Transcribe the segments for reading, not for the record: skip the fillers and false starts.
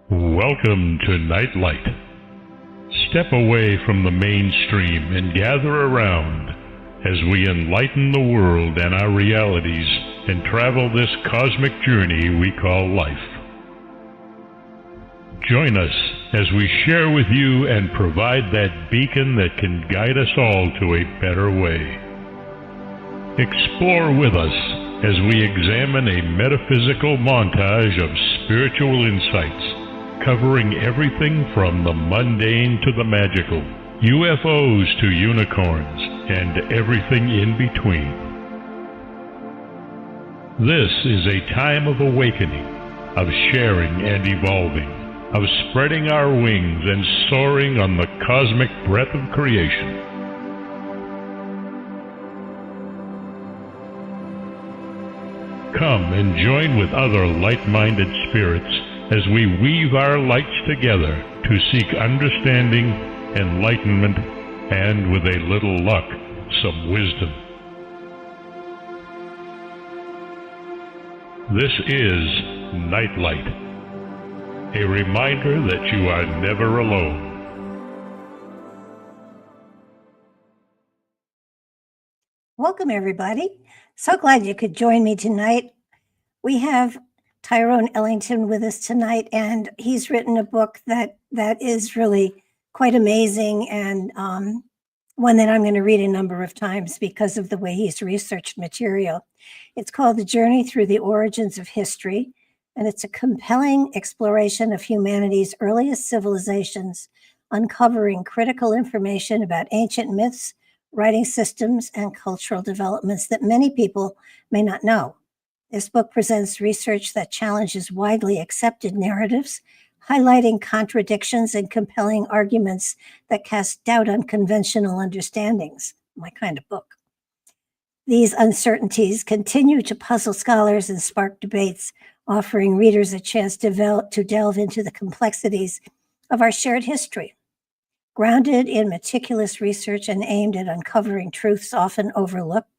Welcome to Nightlight. Step away from the mainstream and gather around as we enlighten the world and our realities and travel this cosmic journey we call life. Join us as we share with you and provide that beacon that can guide us all to a better way. Explore with us as we examine a metaphysical montage of spiritual insights, covering everything from the mundane to the magical, UFOs to unicorns, and everything in between. This is a time of awakening, of sharing and evolving, of spreading our wings and soaring on the cosmic breath of creation. Come and join with other light-minded spirits as we weave our lights together to seek understanding, enlightenment, and with a little luck, some wisdom. This is Nightlight, a reminder that you are never alone. Welcome, everybody. So glad you could join me tonight. We have Tyrone Ellington with us tonight, and he's written a book that is really quite amazing, and one that I'm going to read a number of times because of the way he's researched material. It's called The Journey Through the Origins of History, and it's a compelling exploration of humanity's earliest civilizations, uncovering critical information about ancient myths, writing systems, and cultural developments that many people may not know. This book presents research that challenges widely accepted narratives, highlighting contradictions and compelling arguments that cast doubt on conventional understandings. My kind of book. These uncertainties continue to puzzle scholars and spark debates, offering readers a chance to delve into the complexities of our shared history. Grounded in meticulous research and aimed at uncovering truths often overlooked,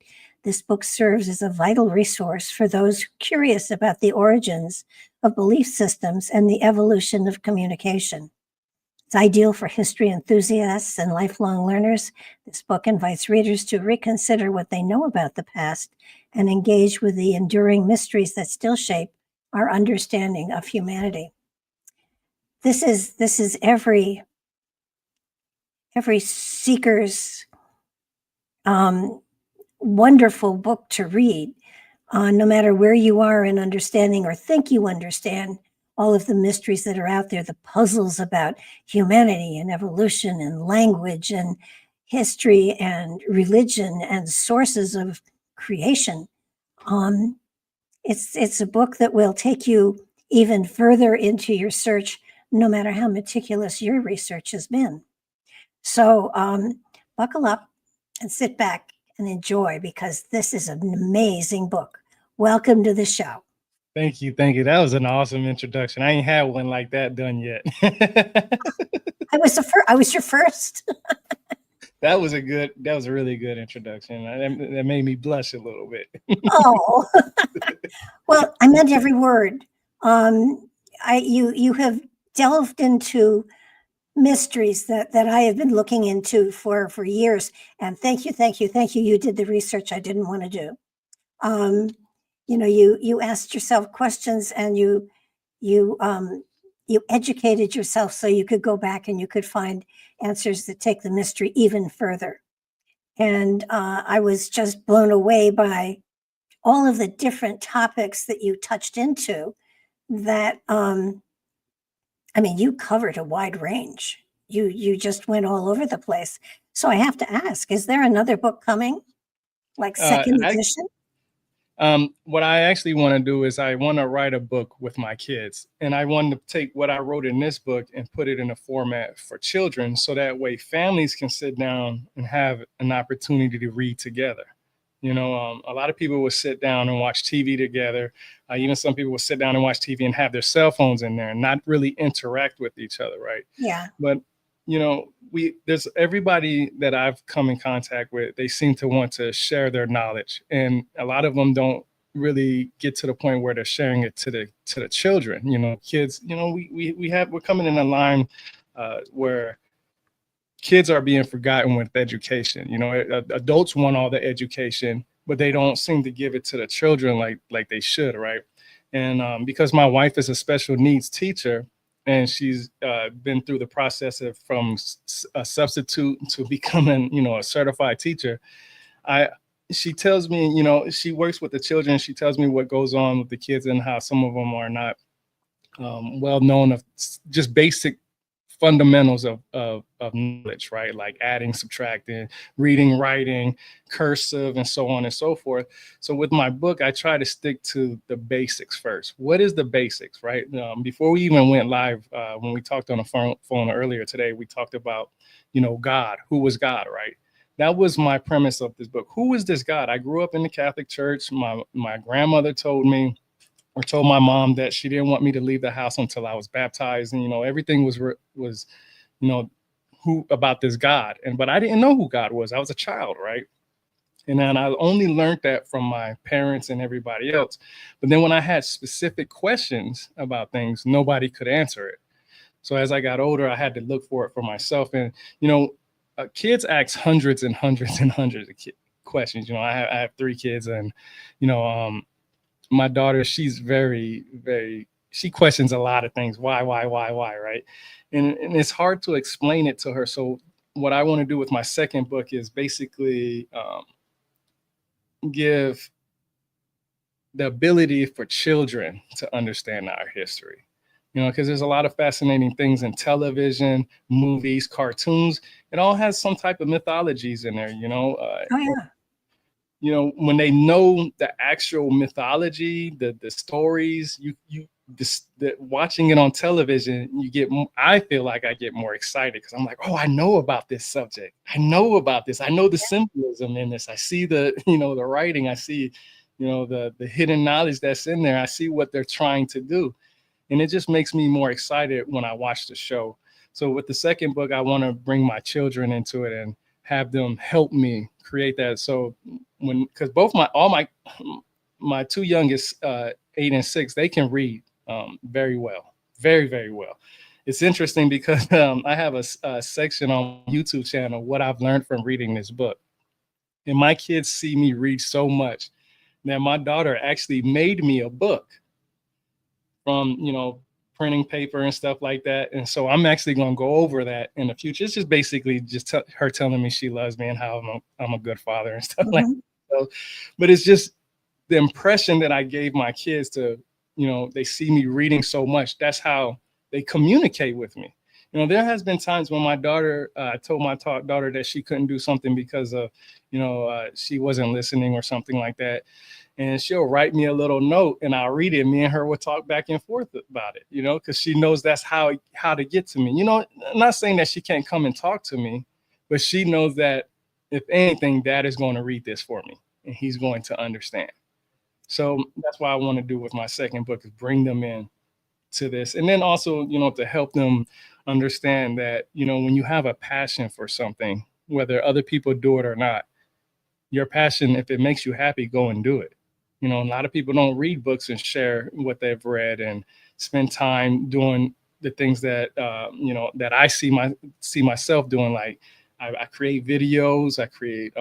this book serves as a vital resource for those curious about the origins of belief systems and the evolution of communication. It's ideal for history enthusiasts and lifelong learners. This book invites readers to reconsider what they know about the past and engage with the enduring mysteries that still shape our understanding of humanity. This is every seeker's wonderful book to read, no matter where you are in understanding or think you understand all of the mysteries that are out there, the puzzles about humanity and evolution and language and history and religion and sources of creation. It's a book that will take you even further into your search, no matter how meticulous your research has been. So buckle up and sit back and enjoy, because this is an amazing book. Welcome to the show. Thank you. That was an awesome introduction. I ain't had one like that done yet. I was your first. That was a really good introduction. That made me blush a little bit. Oh, well, I meant every word. You have delved into mysteries that I have been looking into for years. And thank you. You did the research I didn't want to do. You asked yourself questions, and you educated yourself so you could go back and you could find answers that take the mystery even further. And I was just blown away by all of the different topics that you touched into that, you covered a wide range. You just went all over the place. So I have to ask, is there another book coming? Like second edition? What I actually want to do is I want to write a book with my kids. And I want to take what I wrote in this book and put it in a format for children, so that way families can sit down and have an opportunity to read together. A lot of people will sit down and watch TV together. Even some people will sit down and watch TV and have their cell phones in there and not really interact with each other, right? Yeah. But, there's everybody that I've come in contact with, they seem to want to share their knowledge. And a lot of them don't really get to the point where they're sharing it to the children. Kids, we're coming in a line where kids are being forgotten with education. Adults want all the education, but they don't seem to give it to the children like they should, right? And because my wife is a special needs teacher, and she's been through the process of from a substitute to becoming, a certified teacher, she tells me, she works with the children. She tells me what goes on with the kids and how some of them are not well known of just basic fundamentals of knowledge, right? Like adding, subtracting, reading, writing, cursive, and so on and so forth. So with my book, I try to stick to the basics first. What is the basics, right? Before we even went live, when we talked on the phone earlier today, we talked about, God. Who was God, right? That was my premise of this book. Who is this God? I grew up in the Catholic Church. My grandmother told me, or told my mom, that she didn't want me to leave the house until I was baptized. And, everything was, who about this God. But I didn't know who God was. I was a child, right? And then I only learned that from my parents and everybody else. But then when I had specific questions about things, nobody could answer it. So as I got older, I had to look for it for myself. And, kids ask hundreds and hundreds and hundreds of questions. I have 3 kids, and, my daughter, she's very, very, she questions a lot of things. Why, right? And it's hard to explain it to her. So what I want to do with my second book is basically give the ability for children to understand our history. Because there's a lot of fascinating things in television, movies, cartoons. It all has some type of mythologies in there, Oh, yeah. When they know the actual mythology, the stories, watching it on television, I feel like I get more excited because I'm like, oh, I know about this subject. I know about this. I know the symbolism in this. I see the writing. I see, the hidden knowledge that's in there. I see what they're trying to do. And it just makes me more excited when I watch the show. So with the second book, I want to bring my children into it and have them help me create that. So because my 2 youngest, 8 and 6, they can read very well, very, very well. It's interesting because I have a section on YouTube channel, what I've learned from reading this book. And my kids see me read so much that my daughter actually made me a book from, printing paper and stuff like that. And so I'm actually going to go over that in the future. It's just basically just her telling me she loves me and how I'm a good father and stuff like that. So, but it's just the impression that I gave my kids to, they see me reading so much. That's how they communicate with me. There has been times when my daughter, I told my daughter that she couldn't do something because of, she wasn't listening or something like that. And she'll write me a little note and I'll read it. Me and her will talk back and forth about it, because she knows that's how to get to me. I'm not saying that she can't come and talk to me, but she knows that if anything, Dad is going to read this for me and he's going to understand. So that's what I want to do with my second book, is bring them in to this. And then also, to help them understand that, when you have a passion for something, whether other people do it or not, your passion, if it makes you happy, go and do it. A lot of people don't read books and share what they've read and spend time doing the things that, that I see myself doing. Like I create videos, I create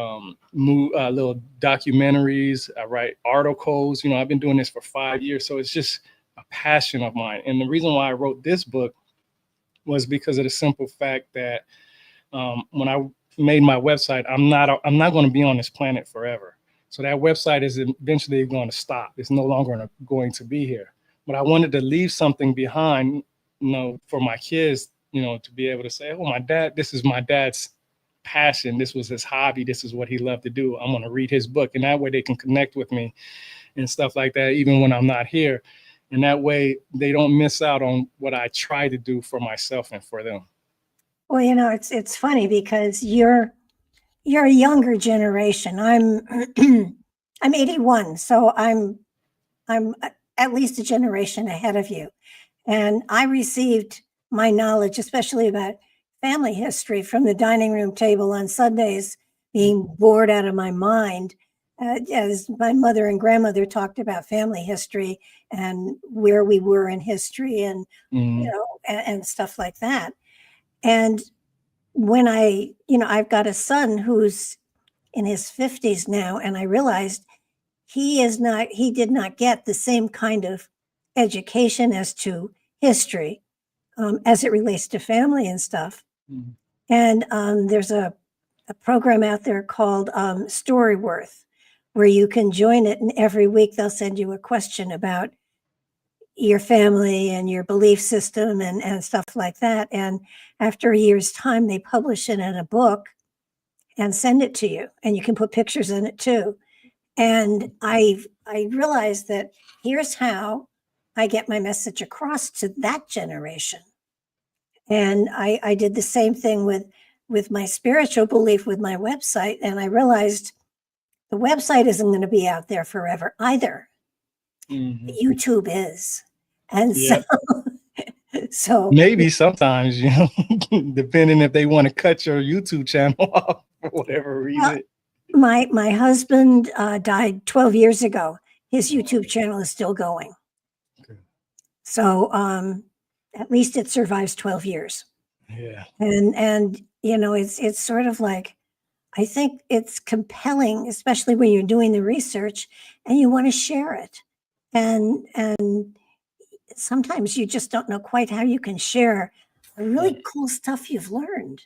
little documentaries, I write articles. I've been doing this for 5 years. So it's just a passion of mine. And the reason why I wrote this book was because of the simple fact that when I made my website, I'm not going to be on this planet forever. So that website is eventually going to stop. It's no longer going to be here. But I wanted to leave something behind, for my kids, to be able to say, oh, my dad, this is my dad's passion. This was his hobby. This is what he loved to do. I'm going to read his book. And that way they can connect with me and stuff like that, even when I'm not here. And that way they don't miss out on what I try to do for myself and for them. Well, it's funny because you're a younger generation. I'm 81, so I'm at least a generation ahead of you. And I received my knowledge, especially about family history, from the dining room table on Sundays, being bored out of my mind. as my mother and grandmother talked about family history and where we were in history and, and stuff like that. And when I've got a son who's in his 50s now, and I realized he did not get the same kind of education as to history as it relates to family and stuff. Mm-hmm. And there's a program out there called Storyworth, where you can join it, and every week they'll send you a question about your family and your belief system and stuff like that. And after a year's time, they publish it in a book and send it to you, and you can put pictures in it too. And I realized that here's how I get my message across to that generation. And I did the same thing with my spiritual belief with my website. And I realized the website isn't going to be out there forever either. Mm-hmm. YouTube is. And so maybe sometimes, depending if they want to cut your YouTube channel off for whatever reason. My husband died 12 years ago. His YouTube channel is still going. Okay. So at least it survives 12 years. Yeah. And it's sort of like, I think it's compelling, especially when you're doing the research and you want to share it. And sometimes you just don't know quite how you can share the really cool stuff you've learned.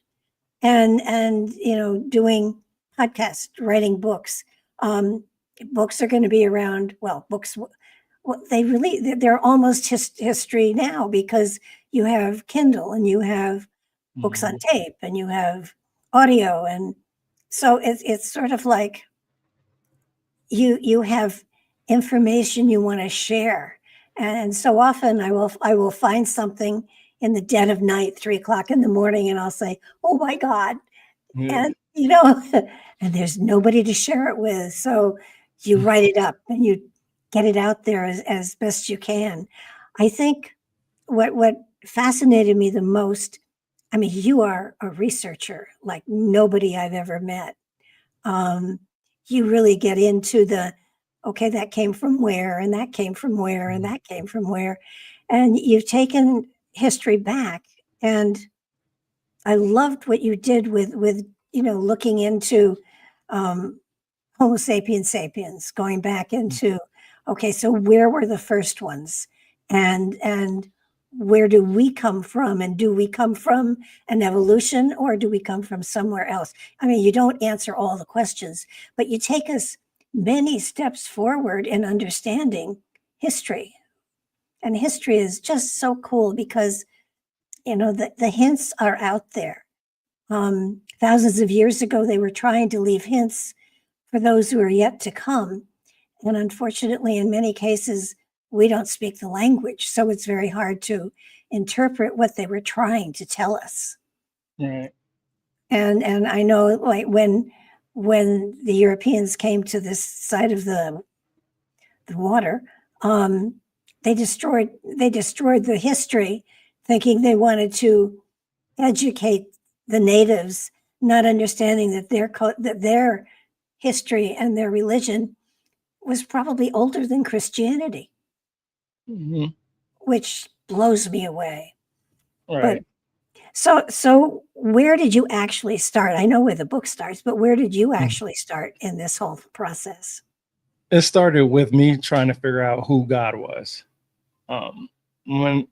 And doing podcasts, writing books. Books are going to be around, books, they're almost history now, because you have Kindle and you have books on tape and you have audio. And so it's sort of like you have information you want to share. And so often I will find something in the dead of night, 3 o'clock in the morning, and I'll say, oh my God. And, and there's nobody to share it with. So you write it up and you get it out there as best you can. I think what fascinated me the most, I mean, you are a researcher like nobody I've ever met. You really get into okay, that came from where, and that came from where, and that came from where. And you've taken history back. And I loved what you did with looking into Homo sapiens sapiens, going back into, okay, so where were the first ones? And where do we come from? And do we come from an evolution, or do we come from somewhere else? I mean, you don't answer all the questions, but you take us many steps forward in understanding history. And history is just so cool because, the hints are out there. Thousands of years ago, they were trying to leave hints for those who are yet to come. And unfortunately, in many cases, we don't speak the language. So it's very hard to interpret what they were trying to tell us. Right. And I know, like, when the Europeans came to this side of the water, they destroyed the history, thinking they wanted to educate the natives, not understanding that their history and their religion was probably older than Christianity, which blows me away. Right. But so where did you actually start? I know where the book starts, but where did you actually start in this whole process? It started with me trying to figure out who God was. When,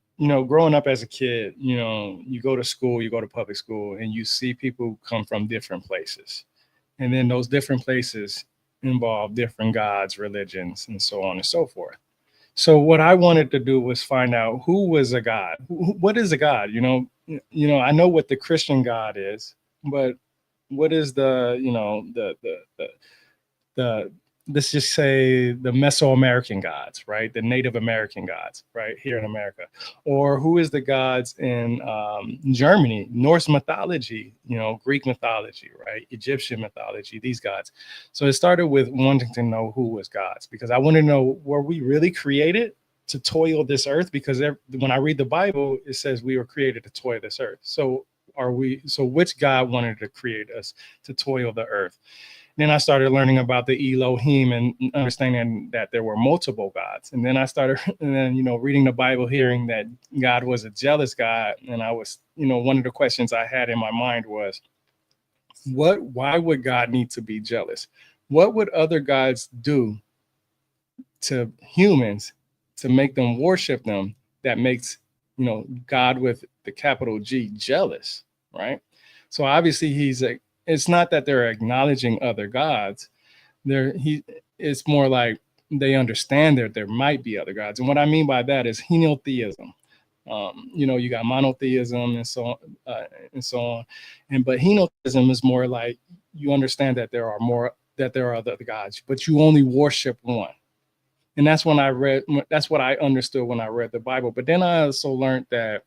growing up as a kid, you go to school, you go to public school, and you see people who come from different places. And then those different places involve different gods, religions, and so on and so forth. So what I wanted to do was find out who was a God. What is a God? I know what the Christian God is, but what is the let's just say the Mesoamerican gods, right? The Native American gods, right? Here in America. Or who is the gods in Germany, Norse mythology, Greek mythology, right? Egyptian mythology, these gods. So it started with wanting to know who was gods, because I want to know, were we really created to toil this earth? Because when I read the Bible, it says we were created to toil this earth. So which God wanted to create us to toil the earth? Then I started learning about the Elohim and understanding that there were multiple gods. And then I started, and then, reading the Bible, hearing that God was a jealous God. And I was, one of the questions I had in my mind was, why would God need to be jealous? What would other gods do to humans to make them worship them that makes, God with the capital G jealous, right? So obviously it's not that they're acknowledging other gods. It's more like they understand that there might be other gods. And what I mean by that is henotheism. You got monotheism and so on, but henotheism is more like you understand that there are other gods, but you only worship one. And that's what I understood when I read the Bible. But then I also learned that,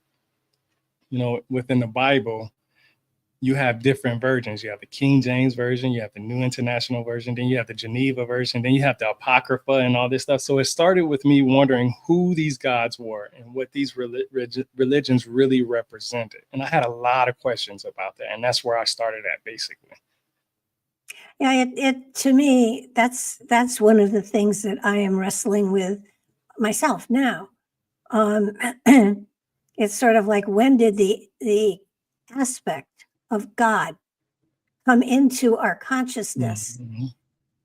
within the Bible, you have different versions. You have the King James version, you have the New International Version, then you have the Geneva version, then you have the Apocrypha and all this stuff. So it started with me wondering who these gods were and what these religions really represented. And I had a lot of questions about that. And that's where I started at, basically. Yeah, it to me, that's one of the things that I am wrestling with myself now. It's sort of like, when did the aspect of God come into our consciousness? Mm-hmm.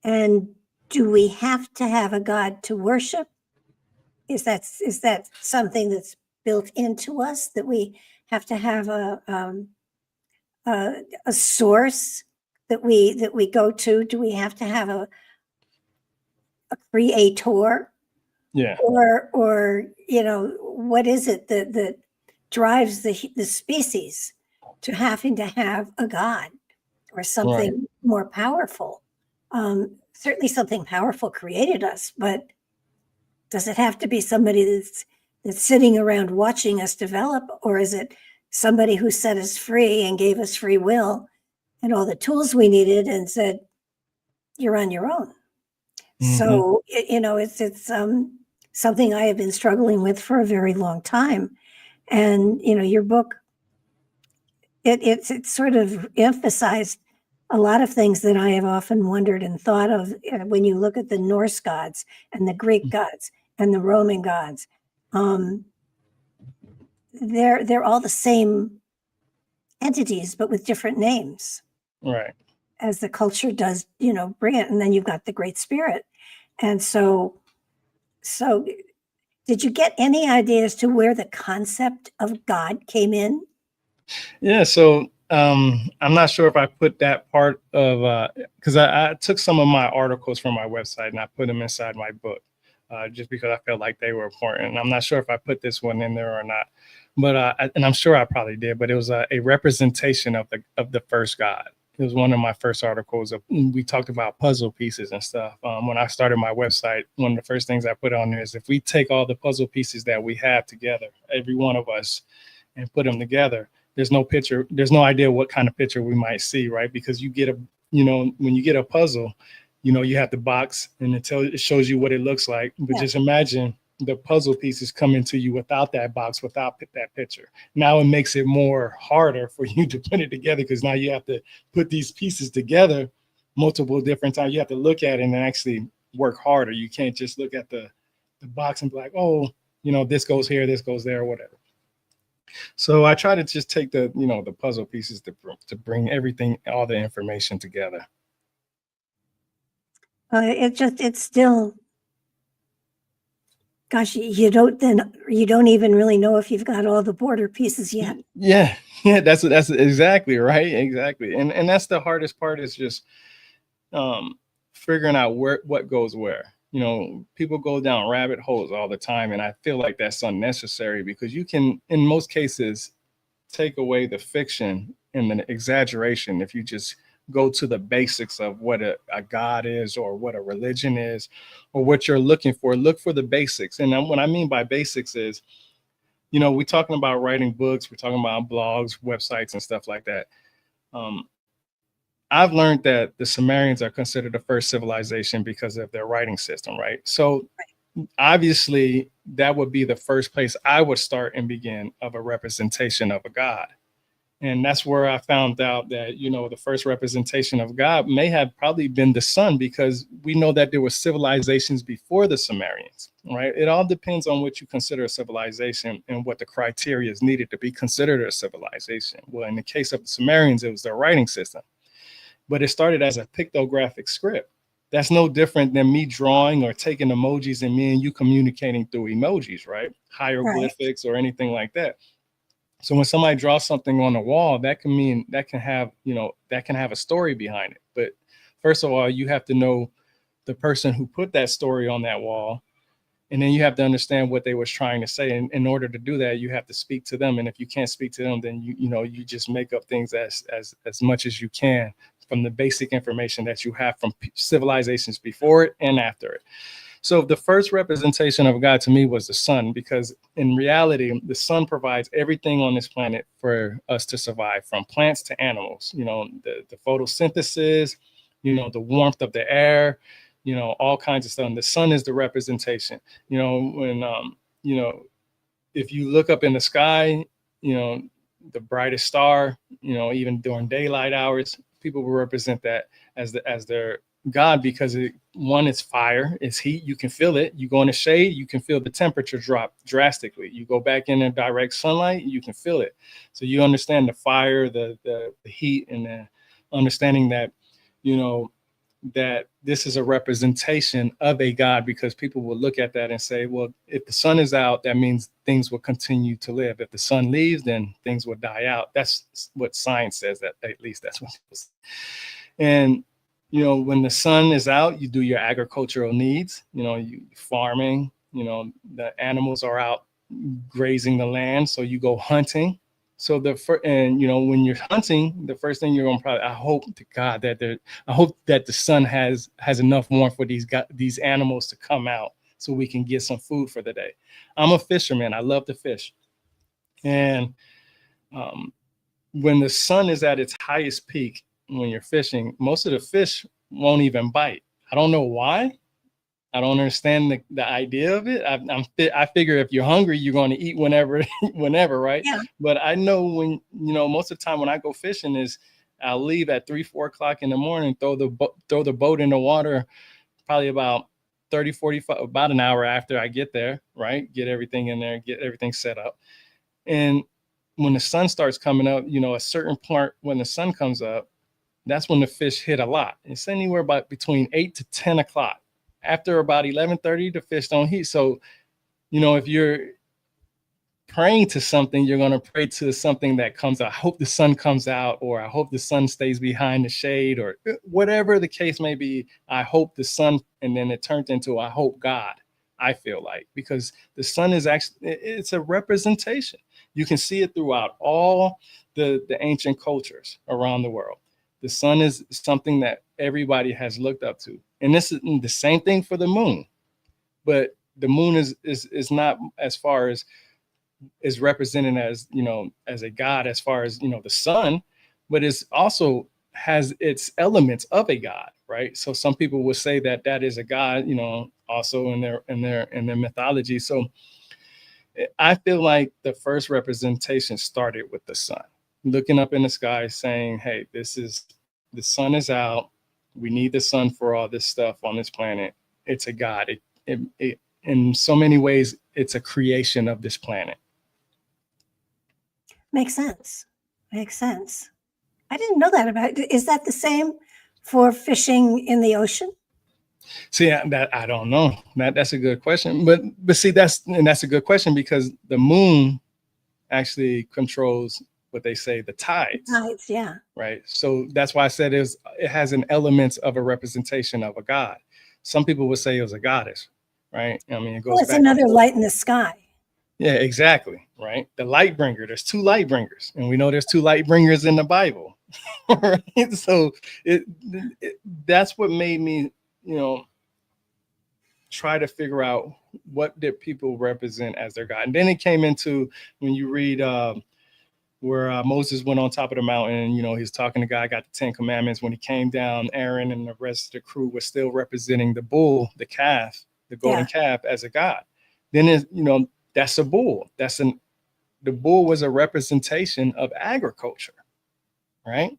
And do we have to have a God to worship? Is that something that's built into us, that we have to have a source that we go to? Do we have to have a creator? Yeah. Or what is it that drives the species to having to have a God or something Right. more powerful? Certainly something powerful created us, but does it have to be somebody that's sitting around watching us develop, or is it somebody who set us free and gave us free will and all the tools we needed and said, you're on your own? Mm-hmm. So, it's something I have been struggling with for a very long time. And, your book, it sort of emphasized a lot of things that I have often wondered and thought of when you look at the Norse gods and the Greek gods and the Roman gods. They're all the same entities, but with different names. Right. As the culture does, bring it. And then you've got the Great Spirit. And so did you get any idea as to where the concept of God came in? Yeah. So I'm not sure if I put that part of, because I took some of my articles from my website and I put them inside my book, just because I felt like they were important. And I'm not sure if I put this one in there or not, but and I'm sure I probably did. But it was a representation of the first God. It was one of my first articles. We talked about puzzle pieces and stuff. When I started my website, one of the first things I put on there is, if we take all the puzzle pieces that we have together, every one of us, and put them together, there's no picture. There's no idea what kind of picture we might see, right? Because you get when you get a puzzle, you have the box and it shows you what it looks like. But just imagine the puzzle pieces coming to you without that box, without that picture. Now it makes it more harder for you to put it together, because now you have to put these pieces together multiple different times. You have to look at it and actually work harder. You can't just look at the box and be like, oh, this goes here, this goes there, or whatever. So I try to just take the puzzle pieces to bring everything, all the information together. It's still, gosh, you don't even really know if you've got all the border pieces yet. Yeah, that's exactly right, exactly, and that's the hardest part, is just figuring out what goes where. People go down rabbit holes all the time, and I feel like that's unnecessary, because you can, in most cases, take away the fiction and the exaggeration if you just go to the basics of what a God is, or what a religion is, or what you're looking for. Look for the basics. And what I mean by basics is, we're talking about writing books, we're talking about blogs, websites, and stuff like that. I've learned that the Sumerians are considered the first civilization because of their writing system, right? So obviously that would be the first place I would start and begin of a representation of a God. And that's where I found out that, the first representation of God may have probably been the sun, because we know that there were civilizations before the Sumerians, right? It all depends on what you consider a civilization and what the criteria is needed to be considered a civilization. Well, in the case of the Sumerians, it was their writing system, but it started as a pictographic script. That's no different than me drawing or taking emojis and me and you communicating through emojis, right? Hieroglyphics or anything like that. So when somebody draws something on the wall, that can have a story behind it. But first of all, you have to know the person who put that story on that wall. And then you have to understand what they was trying to say. And in order to do that, you have to speak to them. And if you can't speak to them, then you just make up things as much as you can from the basic information that you have from civilizations before it and after it. So the first representation of God to me was the sun, because in reality, the sun provides everything on this planet for us to survive, from plants to animals, the photosynthesis, the warmth of the air, all kinds of stuff. And the sun is the representation, if you look up in the sky, the brightest star, even during daylight hours, people will represent that as their God, because it's fire, it's heat, you can feel it. You go in the shade, you can feel the temperature drop drastically. You go back in the direct sunlight, you can feel it. So you understand the fire, the heat, and the understanding that, that this is a representation of a God, because people will look at that and say, well, if the sun is out, that means things will continue to live. If the sun leaves, then things will die out. That's what science says, that at least that's what people say. And when the sun is out, you do your agricultural needs, you farming, the animals are out grazing the land. So you go hunting. So when you're hunting, the first thing you're going to I hope to God that the sun has enough warmth for these animals to come out so we can get some food for the day. I'm a fisherman. I love to fish. And when the sun is at its highest peak, when you're fishing, most of the fish won't even bite. I don't know why. I don't understand the idea of it. I figure if you're hungry, you're going to eat whenever, right? Yeah. But I know when, most of the time when I go fishing is I'll leave at 3-4 o'clock in the morning, throw the boat in the water, probably about 30, 45, about an hour after I get there, right? Get everything in there, get everything set up. And when the sun starts coming up, a certain part when the sun comes up, that's when the fish hit a lot. It's anywhere about between 8 to 10 o'clock. After about 11:30, the fish don't hit. So, if you're praying to something, you're going to pray to something that comes out. I hope the sun comes out, or I hope the sun stays behind the shade, or whatever the case may be. I hope the sun, and then it turns into I hope God, I feel like, because the sun is actually, it's a representation. You can see it throughout all the ancient cultures around the world. The sun is something that everybody has looked up to. And this is the same thing for the moon. But the moon is not as far as is represented as, as a god, as far as, the sun, but it's also has its elements of a god, right? So some people will say that is a god, also in their mythology. So I feel like the first representation started with the sun, looking up in the sky saying, hey, the sun is out. We need the sun for all this stuff on this planet. It's a god. It in so many ways, it's a creation of this planet. Makes sense. I didn't know that about it. Is that the same for fishing in the ocean? See, that I don't know. That's a good question. But see, that's a good question, because the moon actually controls what they say the tides. Tides, yeah. Right. So that's why I said it has an element of a representation of a god. Some people would say it was a goddess, right? I mean, it goes It's back another light in the sky. Yeah, exactly. Right. The light bringer. There's 2 light bringers, and we know there's 2 light bringers in the Bible. Right? So that's what made me, try to figure out what did people represent as their God. And then it came into when you read where Moses went on top of the mountain, he's talking to God, got the 10 commandments. When he came down, Aaron and the rest of the crew were still representing the bull, the calf, the golden calf as a god. Then that's a bull. the bull was a representation of agriculture, right?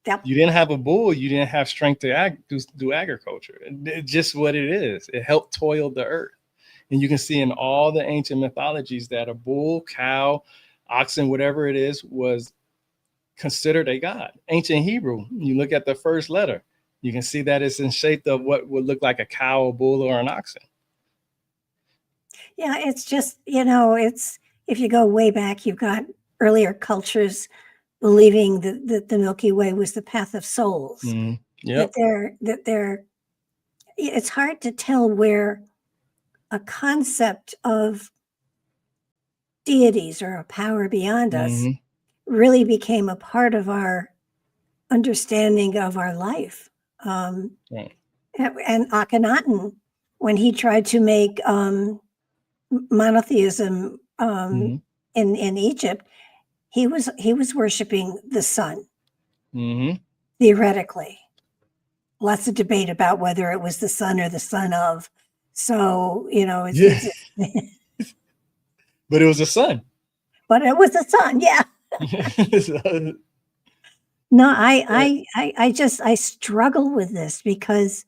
Yep. You didn't have a bull, you didn't have strength to do agriculture. It's just what it is. It helped toil the earth. And you can see in all the ancient mythologies that a bull, cow, oxen, whatever it is, was considered a god. Ancient Hebrew, you look at the first letter, you can see that it's in shape of what would look like a cow, a bull, or an oxen. Yeah, it's just, it's, if you go way back, you've got earlier cultures believing that the Milky Way was the path of souls. Mm, yep. It's hard to tell where a concept of deities or a power beyond us really became a part of our understanding of our life. Right. And Akhenaten, when he tried to make monotheism in Egypt, he was worshiping the sun. Theoretically, lots of debate about whether it was the sun or the son of. So But it was a sun. But it was the sun, yeah. No, I struggle with this because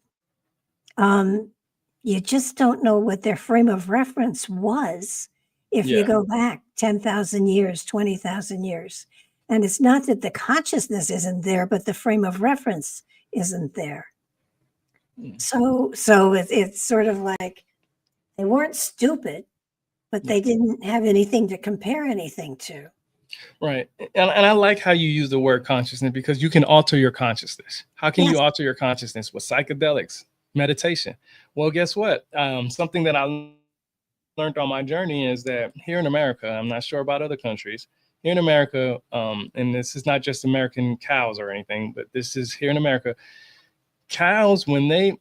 you just don't know what their frame of reference was if you go back 10,000 years, 20,000 years. And it's not that the consciousness isn't there, but the frame of reference isn't there. So it's sort of like they weren't stupid, but they didn't have anything to compare anything to. Right. And I like how you use the word consciousness, because you can alter your consciousness. How can you alter your consciousness? With psychedelics, meditation. Well, guess what? Something that I learned on my journey is that here in America, I'm not sure about other countries, here in America, and this is not just American cows or anything, but this is here in America, cows, when they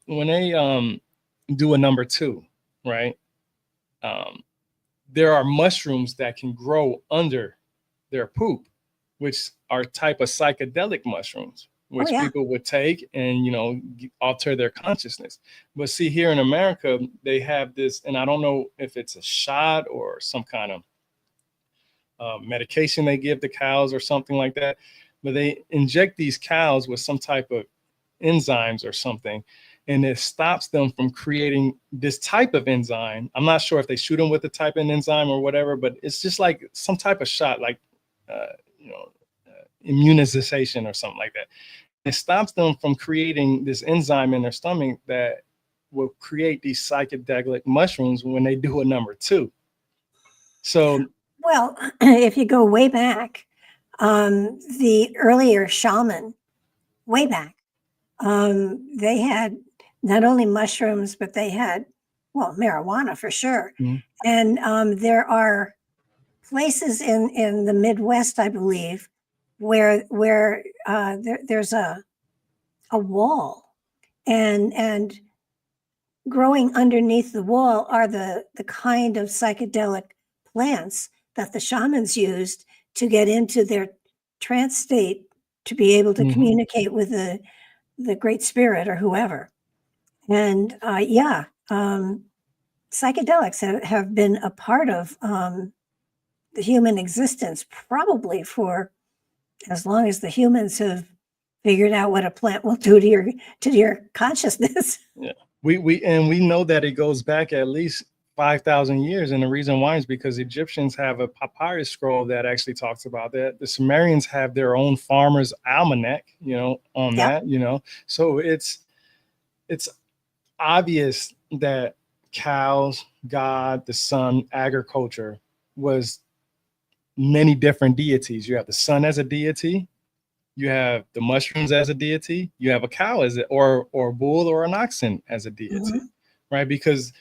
do a number 2, right? There are mushrooms that can grow under their poop, which are type of psychedelic mushrooms, which people would take and, alter their consciousness. But see, here in America, they have this, and I don't know if it's a shot or some kind of medication they give the cows or something like that, but they inject these cows with some type of enzymes or something, and it stops them from creating this type of enzyme. I'm not sure if they shoot them with the type of enzyme or whatever, but it's just like some type of shot, like immunization or something like that. It stops them from creating this enzyme in their stomach that will create these psychedelic mushrooms when they do a number 2. So, well, if you go way back, the earlier shaman, way back, they had not only mushrooms, but they had, marijuana for sure. And there are places in the Midwest, I believe, where there's a wall, and growing underneath the wall are the kind of psychedelic plants that the shamans used to get into their trance state to be able to communicate with the Great Spirit or whoever. And psychedelics have been a part of the human existence probably for as long as the humans have figured out what a plant will do to your consciousness. Yeah, we know that it goes back at least 5,000 years, and the reason why is because Egyptians have a papyrus scroll that actually talks about that. The Sumerians have their own farmer's almanac, on that, So it's obvious that cows, God, the sun, agriculture was many different deities. You have the sun as a deity, you have the mushrooms as a deity, you have a cow as or a bull or an oxen as a deity, right? Because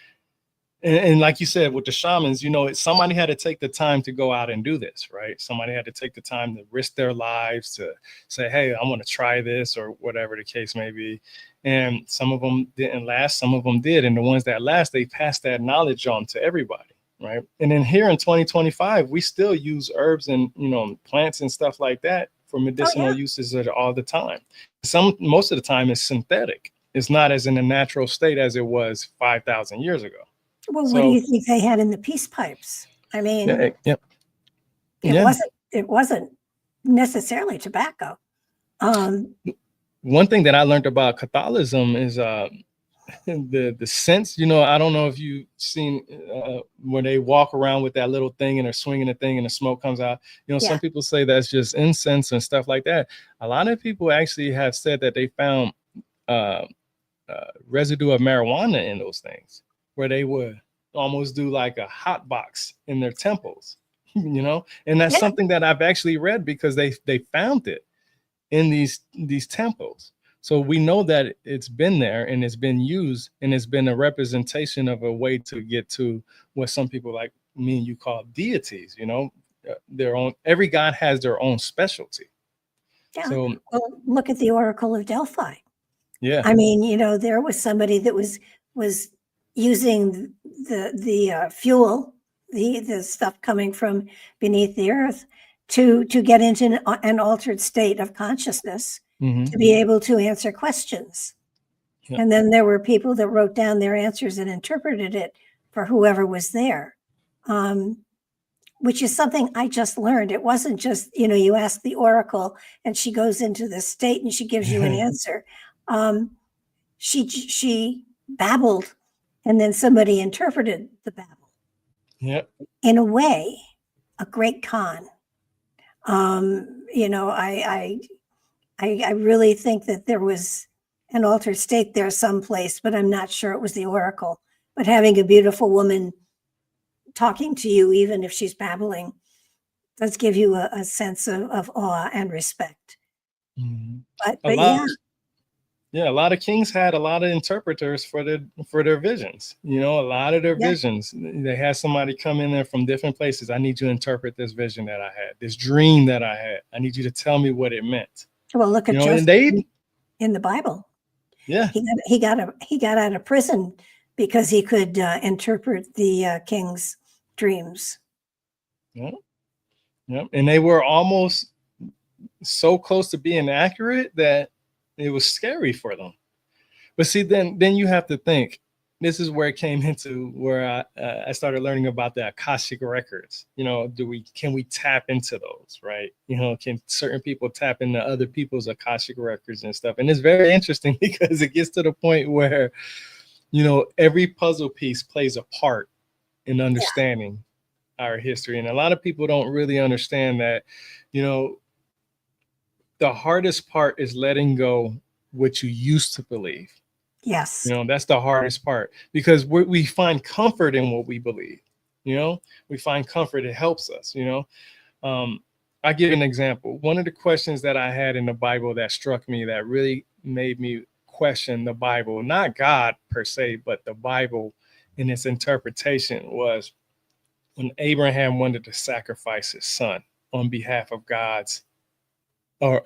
and like you said, with the shamans, somebody had to take the time to go out and do this, right? Somebody had to take the time to risk their lives to say, hey, I want to try this, or whatever the case may be. And some of them didn't last, some of them did. And the ones that last, they passed that knowledge on to everybody, right? And then here in 2025, we still use herbs and, plants and stuff like that for medicinal uses all the time. Most of the time it's synthetic. It's not as in a natural state as it was 5,000 years ago. Well, what do you think they had in the peace pipes? I mean, It wasn't necessarily tobacco. One thing that I learned about Catholicism is the sense, I don't know if you've seen when they walk around with that little thing and they're swinging the thing and the smoke comes out. Some people say that's just incense and stuff like that. A lot of people actually have said that they found residue of marijuana in those things, where they would almost do like a hot box in their temples, and that's something that I've actually read, because they found it in these temples. So we know that it's been there and it's been used, and it's been a representation of a way to get to what some people like me and you call deities, their own. Every god has their own specialty. Yeah. So look at the Oracle of Delphi. Yeah. I mean, there was somebody that was using the fuel, the stuff coming from beneath the earth to get into an altered state of consciousness, to be able to answer questions. Yeah. And then there were people that wrote down their answers and interpreted it for whoever was there, which is something I just learned. It wasn't just, you ask the oracle and she goes into the state and she gives you an answer. She babbled, and then somebody interpreted the babble. Yeah. In a way, a great con. I really think that there was an altered state there someplace, but I'm not sure it was the oracle. But having a beautiful woman talking to you, even if she's babbling, does give you a sense of awe and respect. Mm-hmm. But a lot of kings had a lot of interpreters for their visions. A lot of their visions, they had somebody come in there from different places. I need you to interpret this vision that I had, this dream that I had. I need you to tell me what it meant. Well, look at Joseph in the Bible. Yeah, he got out of prison because he could interpret the king's dreams. Yeah, and they were almost so close to being accurate that it was scary for them. But see, then you have to think, this is where it came into where I started learning about the Akashic records. Can we tap into those, right? Can certain people tap into other people's Akashic records and stuff? And it's very interesting because it gets to the point where, every puzzle piece plays a part in understanding our history. And a lot of people don't really understand that, the hardest part is letting go what you used to believe. Yes. That's the hardest part, because we find comfort in what we believe. We find comfort. It helps us. I'll give you an example. One of the questions that I had in the Bible that struck me, that really made me question the Bible, not God per se, but the Bible in its interpretation, was when Abraham wanted to sacrifice his son on behalf of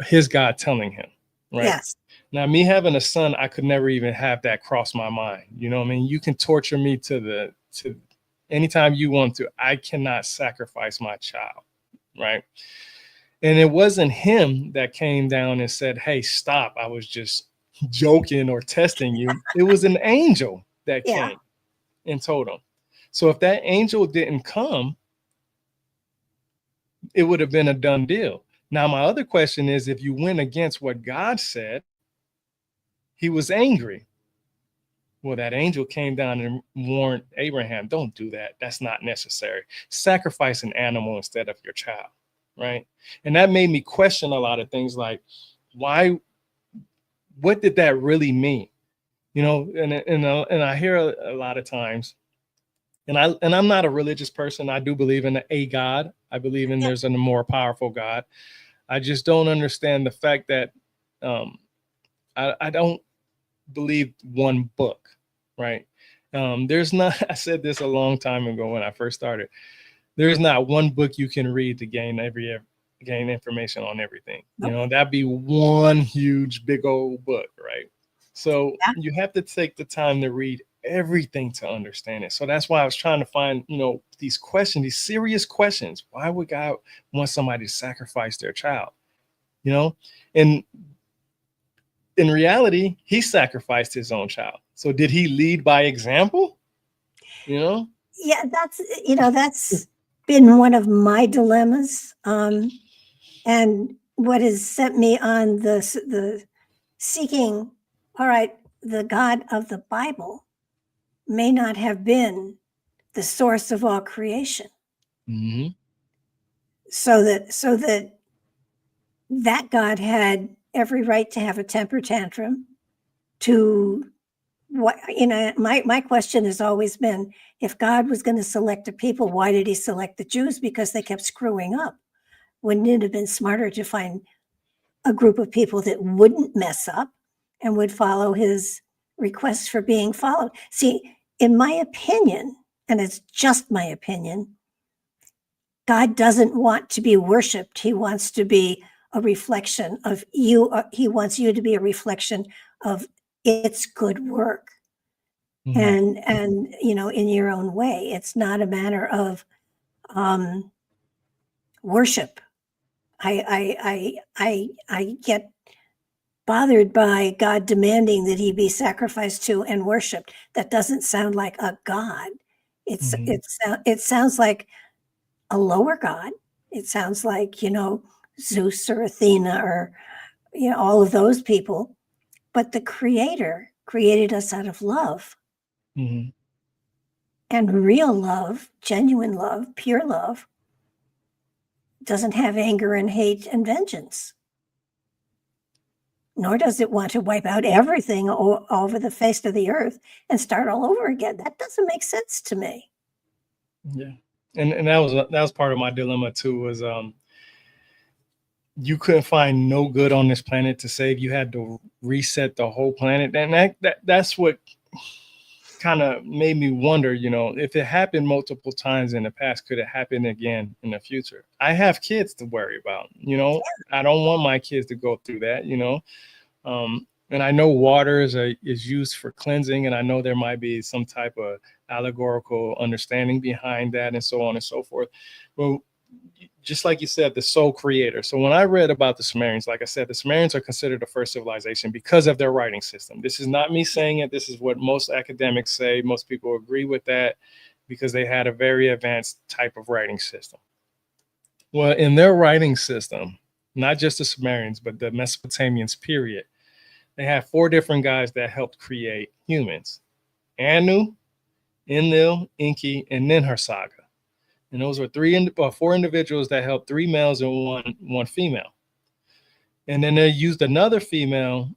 his God telling him, right? Yes. Now, me having a son, I could never even have that cross my mind. You can torture me to anytime you want to. I cannot sacrifice my child, right? And it wasn't him that came down and said, "Hey, stop. I was just joking or testing you." It was an angel that came and told him. So if that angel didn't come, it would have been a done deal. Now, my other question is, if you went against what God said, he was angry. Well, that angel came down and warned Abraham, don't do that. That's not necessary. Sacrifice an animal instead of your child, right? And that made me question a lot of things, like, what did that really mean? And I hear a lot of times, and I'm not a religious person. I do believe in a God. I believe in there's a more powerful God. I just don't understand the fact that I don't believe one book, right? There's not, I said this a long time ago when I first started, there's not one book you can read to gain information on everything. Nope. That'd be one huge big old book, right? So you have to take the time to read everything to understand it. So that's why I was trying to find, these questions, these serious questions. Why would God want somebody to sacrifice their child? And in reality, he sacrificed his own child. So did he lead by example? Yeah, that's been one of my dilemmas, and what has set me on the seeking. All right, the God of the Bible may not have been the source of all creation, Mm-hmm. so that God had every right to have a temper tantrum. To what, my question has always been, if God was going to select a people, why did he select the Jews? Because they kept screwing up. Wouldn't it have been smarter to find a group of people that wouldn't mess up and would follow his requests for being followed? See, in my opinion, and it's just my opinion, God doesn't want to be worshiped. He wants to be a reflection of you. He wants you to be a reflection of its good work. Mm-hmm. And in your own way. It's not a matter of worship. I get bothered by God demanding that he be sacrificed to and worshiped. That doesn't sound like a God. Mm-hmm. It sounds like a lower God. It sounds like, Zeus or Athena or, all of those people. But the Creator created us out of love. Mm-hmm. And real love, genuine love, pure love, doesn't have anger and hate and vengeance. Nor does it want to wipe out everything over the face of the earth and start all over again. That doesn't make sense to me. Yeah. And that was part of my dilemma too, was you couldn't find no good on this planet to save. You had to reset the whole planet. And that's what kind of made me wonder, if it happened multiple times in the past, could it happen again in the future? I have kids to worry about, I don't want my kids to go through that, and I know water is used for cleansing, and I know there might be some type of allegorical understanding behind that, and so on and so forth. Well, just like you said, the sole creator. So when I read about the Sumerians, like I said, the Sumerians are considered the first civilization because of their writing system. This is not me saying it. This is what most academics say. Most people agree with that because they had a very advanced type of writing system. Well, in their writing system, not just the Sumerians, but the Mesopotamians, period, they had 4 different guys that helped create humans: Anu, Enlil, Enki, and Ninhursag. And those were 4 individuals that helped 3 males and one female. And then they used another female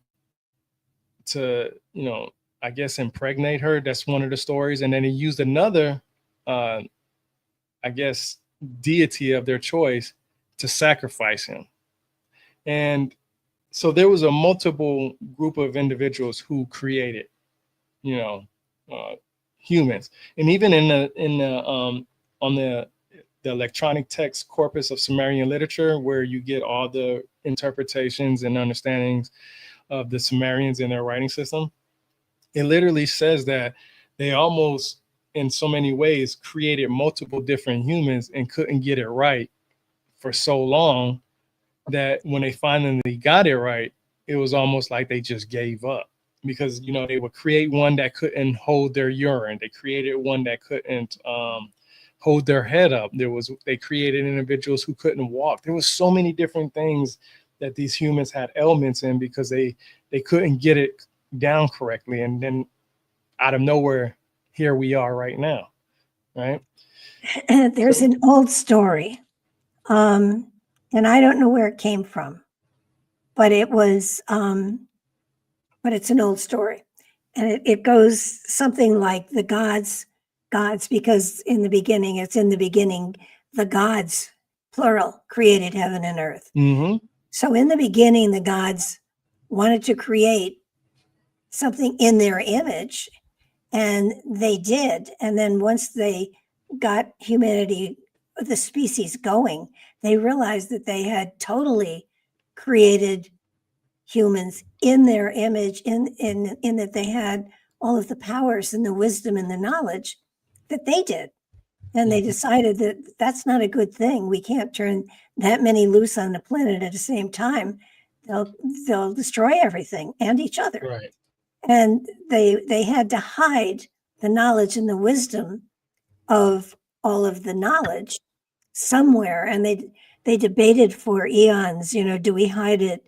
to, I guess, impregnate her. That's one of the stories. And then he used another, I guess, deity of their choice to sacrifice him. And so there was a multiple group of individuals who created, humans. And even on the electronic text corpus of Sumerian literature, where you get all the interpretations and understandings of the Sumerians in their writing system, it literally says that they almost, in so many ways, created multiple different humans and couldn't get it right for so long that when they finally got it right, it was almost like they just gave up. Because they would create one that couldn't hold their urine. They created one that couldn't hold their head up. They created individuals who couldn't walk. There was so many different things that these humans had ailments in because they couldn't get it down correctly. And then out of nowhere, here we are right now, right? There's an old story, and I don't know where it came from, but it's an old story, and it goes something like the gods, because in the beginning, the gods, plural, created heaven and earth. Mm-hmm. So in the beginning, the gods wanted to create something in their image, and they did. And then once they got humanity, the species, going, they realized that they had totally created humans in their image, in that they had all of the powers and the wisdom and the knowledge that they did. And they decided that that's not a good thing. We can't turn that many loose on the planet at the same time. They'll destroy everything and each other. Right. And they had to hide the knowledge and the wisdom of all of the knowledge somewhere, and they debated for eons, do we hide it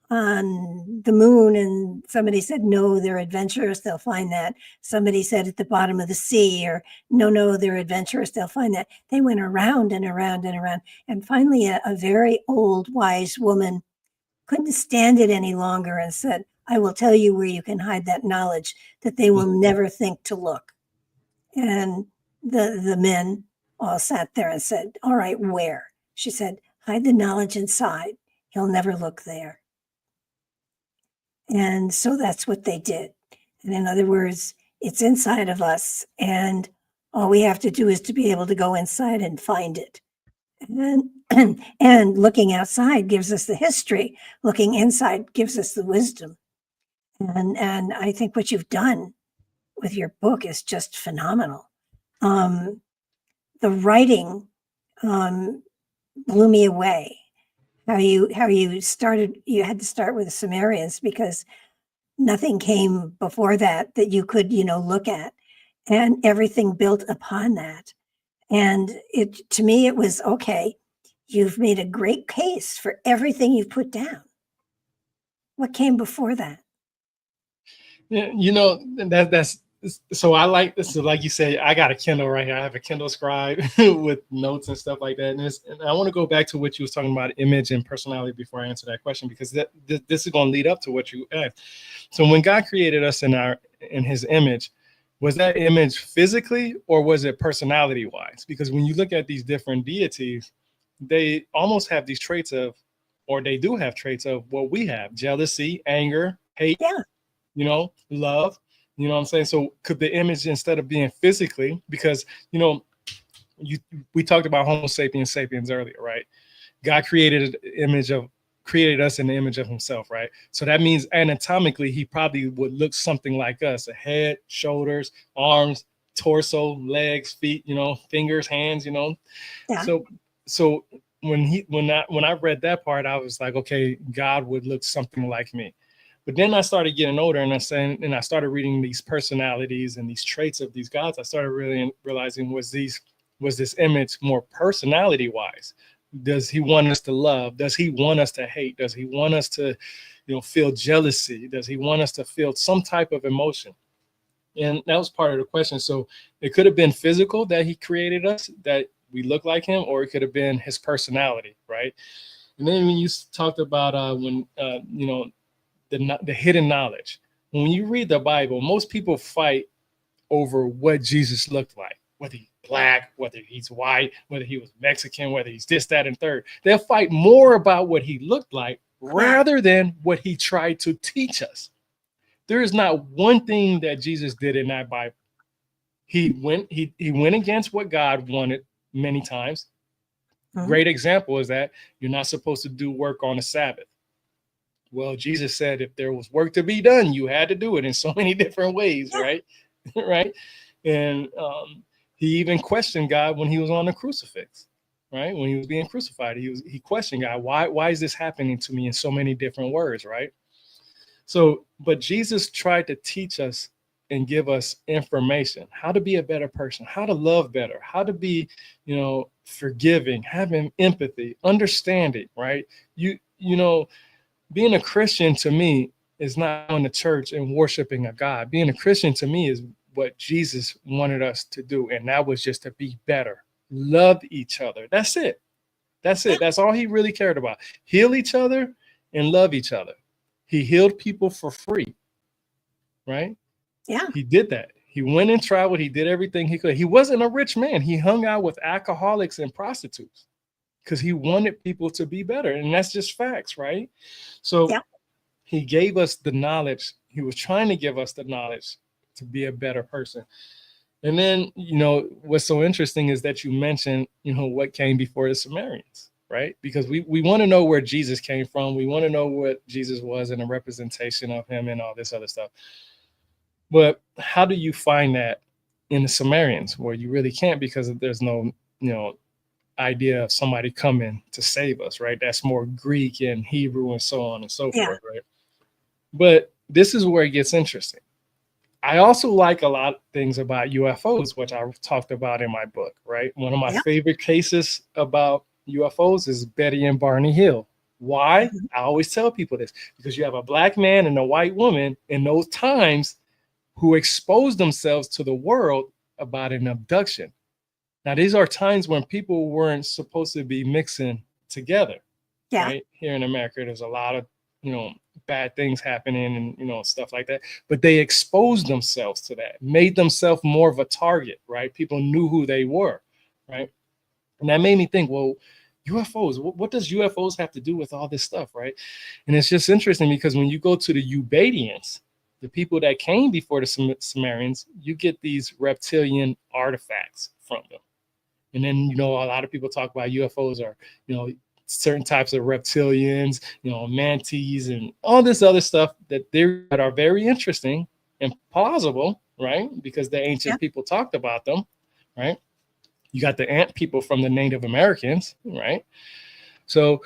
on the moon? And somebody said, no, they're adventurous, they'll find that. Somebody said at the bottom of the sea, or no, they're adventurous, they'll find that. They went around and around and around. And finally, a very old, wise woman couldn't stand it any longer and said, I will tell you where you can hide that knowledge that they will never think to look. And the men all sat there and said, all right, where? She said, hide the knowledge inside. He'll never look there. And so that's what they did. And in other words, it's inside of us. And all we have to do is to be able to go inside and find it. And looking outside gives us the history. Looking inside gives us the wisdom. And I think what you've done with your book is just phenomenal. The writing blew me away. How you started, you had to start with the Sumerians because nothing came before that you could, look at, and everything built upon that. And to me, it was, okay, you've made a great case for everything you've put down. What came before that? Yeah, that's so I like this. So like you say, I got a Kindle right here. I have a Kindle Scribe with notes and stuff like that. And I want to go back to what you was talking about, image and personality, before I answer that question, because this is going to lead up to what you asked. So when God created us in his image, was that image physically or was it personality wise? Because when you look at these different deities, they almost have these traits of, or they do have traits of what we have: jealousy, anger, hate, love. You know what I'm saying? So could the image, instead of being physically, because, we talked about Homo sapiens sapiens earlier, right? God created us in the image of himself, right? So that means anatomically, he probably would look something like us: a head, shoulders, arms, torso, legs, feet, fingers, hands, Yeah. So when I read that part, I was like, okay, God would look something like me. But then I started getting older, and I started reading these personalities and these traits of these gods. I started really realizing, was this image more personality wise? Does he want us to love? Does he want us to hate? Does he want us to, feel jealousy? Does he want us to feel some type of emotion? And that was part of the question. So it could have been physical, that he created us, that we look like him, or it could have been his personality, right? And then when you talked about the hidden knowledge. When you read the Bible, most people fight over what Jesus looked like, whether he's black, whether he's white, whether he was Mexican, whether he's this, that, and third. They'll fight more about what he looked like rather than what he tried to teach us. There is not one thing that Jesus did in that Bible. He went against what God wanted many times. Mm-hmm. Great example is that you're not supposed to do work on the Sabbath. Well, Jesus said if there was work to be done, you had to do it in so many different ways, right? Right. And he even questioned God when he was on the crucifix, right? When he was being crucified, he questioned God, why is this happening to me in so many different words, right? So, but Jesus tried to teach us and give us information, how to be a better person, how to love better, how to be, forgiving, having empathy, understanding, right? Being a Christian to me is not going to church and worshiping a God. Being a Christian to me is what Jesus wanted us to do. And that was just to be better, love each other. That's it. That's it. That's all he really cared about. Heal each other and love each other. He healed people for free, right? Yeah. He did that. He went and traveled. He did everything he could. He wasn't a rich man. He hung out with alcoholics and prostitutes because he wanted people to be better. And that's just facts, right? So he gave us the knowledge. He was trying to give us the knowledge to be a better person. And then, what's so interesting is that you mentioned, what came before the Sumerians, right? Because we want to know where Jesus came from. We want to know what Jesus was and a representation of him and all this other stuff. But how do you find that in the Sumerians? Well, you really can't, because there's no, idea of somebody coming to save us, right? That's more Greek and Hebrew and so on and so forth, right? But this is where it gets interesting. I also like a lot of things about UFOs, which I talked about in my book, right? One of my Yeah. favorite cases about UFOs is Betty and Barney Hill. Why? Mhm. I always tell people this, because you have a black man and a white woman in those times who exposed themselves to the world about an abduction. Now, these are times when people weren't supposed to be mixing together, Yeah. right? Here in America, there's a lot of, bad things happening and, stuff like that. But they exposed themselves to that, made themselves more of a target, right? People knew who they were, right? And that made me think, well, UFOs, what does UFOs have to do with all this stuff, right? And it's just interesting because when you go to the Ubadians, the people that came before the Sumerians, you get these reptilian artifacts from them. And then, a lot of people talk about UFOs are, certain types of reptilians, mantis and all this other stuff that are very interesting and plausible, right? Because the ancient people talked about them, right? You got the ant people from the Native Americans, right? So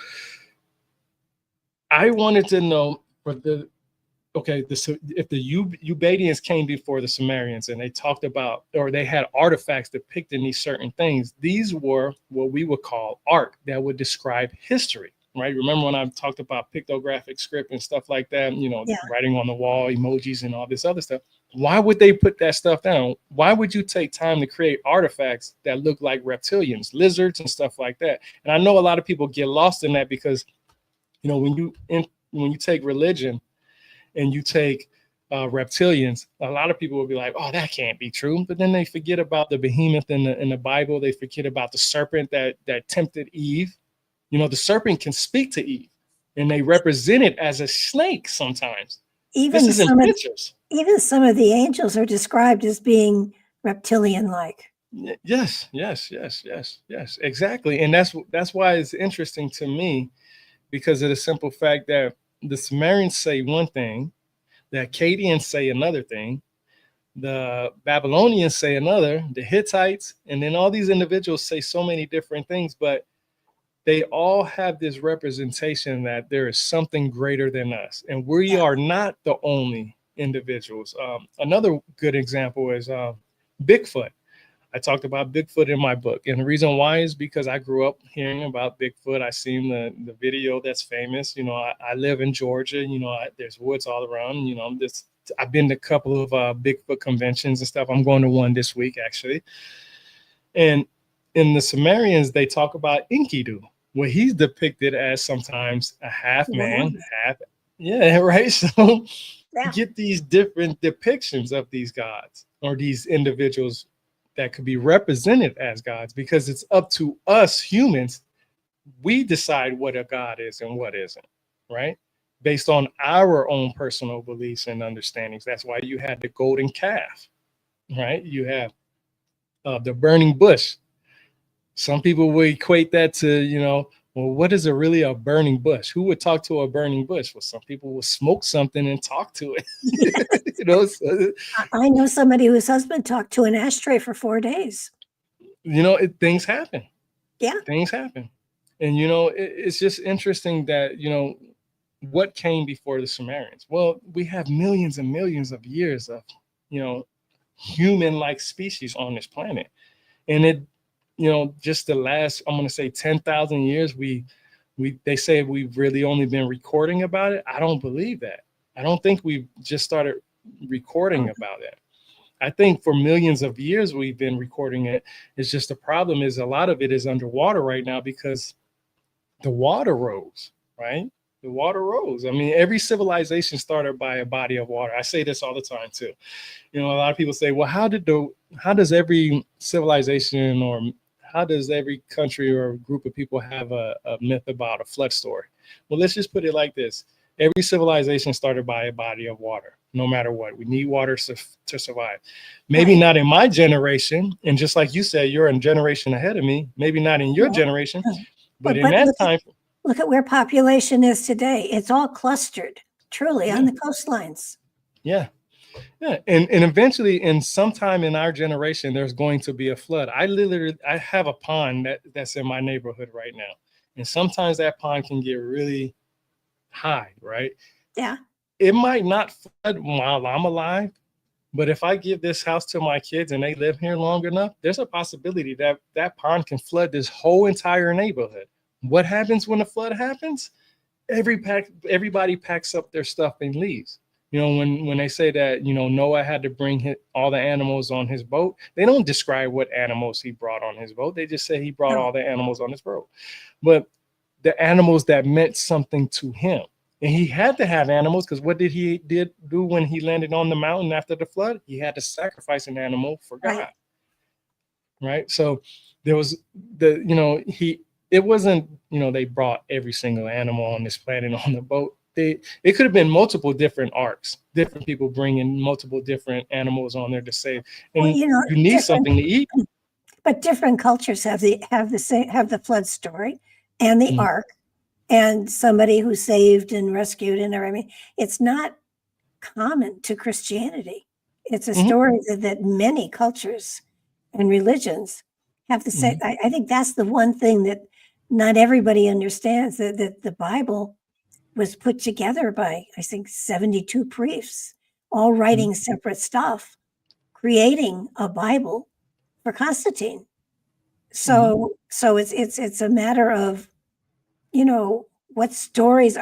I wanted to know if the Ubadians came before the Sumerians and they talked about, or they had artifacts depicting these certain things, these were what we would call art that would describe history, right? Remember when I talked about pictographic script and stuff like that, writing on the wall, emojis and all this other stuff? Why would they put that stuff down? Why would you take time to create artifacts that look like reptilians, lizards and stuff like that? And I know a lot of people get lost in that because, when you take religion and you take reptilians, a lot of people will be like, oh, that can't be true. But then they forget about the behemoth in the Bible. They forget about the serpent that tempted Eve. The serpent can speak to Eve, and they represent it as a snake sometimes. This is in pictures. Even some of the angels are described as being reptilian-like. Yes, exactly. And that's why it's interesting to me, because of the simple fact that the Sumerians say one thing, the Akkadians say another thing, the Babylonians say another, the Hittites, and then all these individuals say so many different things, but they all have this representation that there is something greater than us, and we are not the only individuals. Another good example is Bigfoot. I talked about Bigfoot in my book. And the reason why is because I grew up hearing about Bigfoot. I seen the video that's famous. I live in Georgia. There's woods all around. I've been to a couple of Bigfoot conventions and stuff. I'm going to one this week, actually. And in the Sumerians, they talk about Enkidu, where he's depicted as sometimes a half man, half. Yeah, right. So you get these different depictions of these gods or these individuals that could be represented as gods, because it's up to us humans. We decide what a god is and what isn't, right? Based on our own personal beliefs and understandings. That's why you had the golden calf, right? You have the burning bush. Some people will equate that to, well, what is really a burning bush? Who would talk to a burning bush? Well, some people will smoke something and talk to it. So, I know somebody whose husband talked to an ashtray for 4 days. Things happen. Yeah. Things happen. And, it's just interesting that, what came before the Sumerians? Well, we have millions and millions of years of, human-like species on this planet. And it, just the last, I'm going to say 10,000 years, they say we've really only been recording about it. I don't believe that. I don't think we've just started recording about it. I think for millions of years we've been recording it. It's just the problem is a lot of it is underwater right now because the water rose, right? The water rose. I mean, every civilization started by a body of water. I say this all the time too. A lot of people say, well, how does every civilization or how does every country or group of people have a myth about a flood story? Well, let's just put it like this. Every civilization started by a body of water, no matter what. We need water to survive. Maybe not in my generation. And just like you said, you're a generation ahead of me. Maybe not in your generation, but in that time. Look at where population is today. It's all clustered, truly, on the coastlines. Yeah. Yeah, and eventually, in sometime in our generation, there's going to be a flood. I have a pond that's in my neighborhood right now, and sometimes that pond can get really high, right? Yeah. It might not flood while I'm alive, But if I give this house to my kids and they live here long enough, there's a possibility that that pond can flood this whole entire neighborhood. What happens when a flood happens? Everybody packs up their stuff and leaves. You know, when they say that, you know, Noah had to bring all the animals on his boat, they don't describe what animals he brought on his boat. They just say he brought all the animals on his boat. But the animals that meant something to him. And he had to have animals because what did he do when he landed on the mountain after the flood? He had to sacrifice an animal for God. Right. So there was it wasn't, you know, they brought every single animal on this planet on the boat. It could have been multiple different arcs, different people bringing multiple different animals on there to save. And Well, you know, you need something to eat. But different cultures have the flood story and the ark and somebody who saved and rescued and everything. I mean, it's not common to Christianity. It's a story that many cultures and religions have the same. I think that's the one thing that not everybody understands, that the Bible was put together by, I think, 72 priests, all writing separate stuff, creating a Bible for Constantine. So it's a matter of, you know, what stories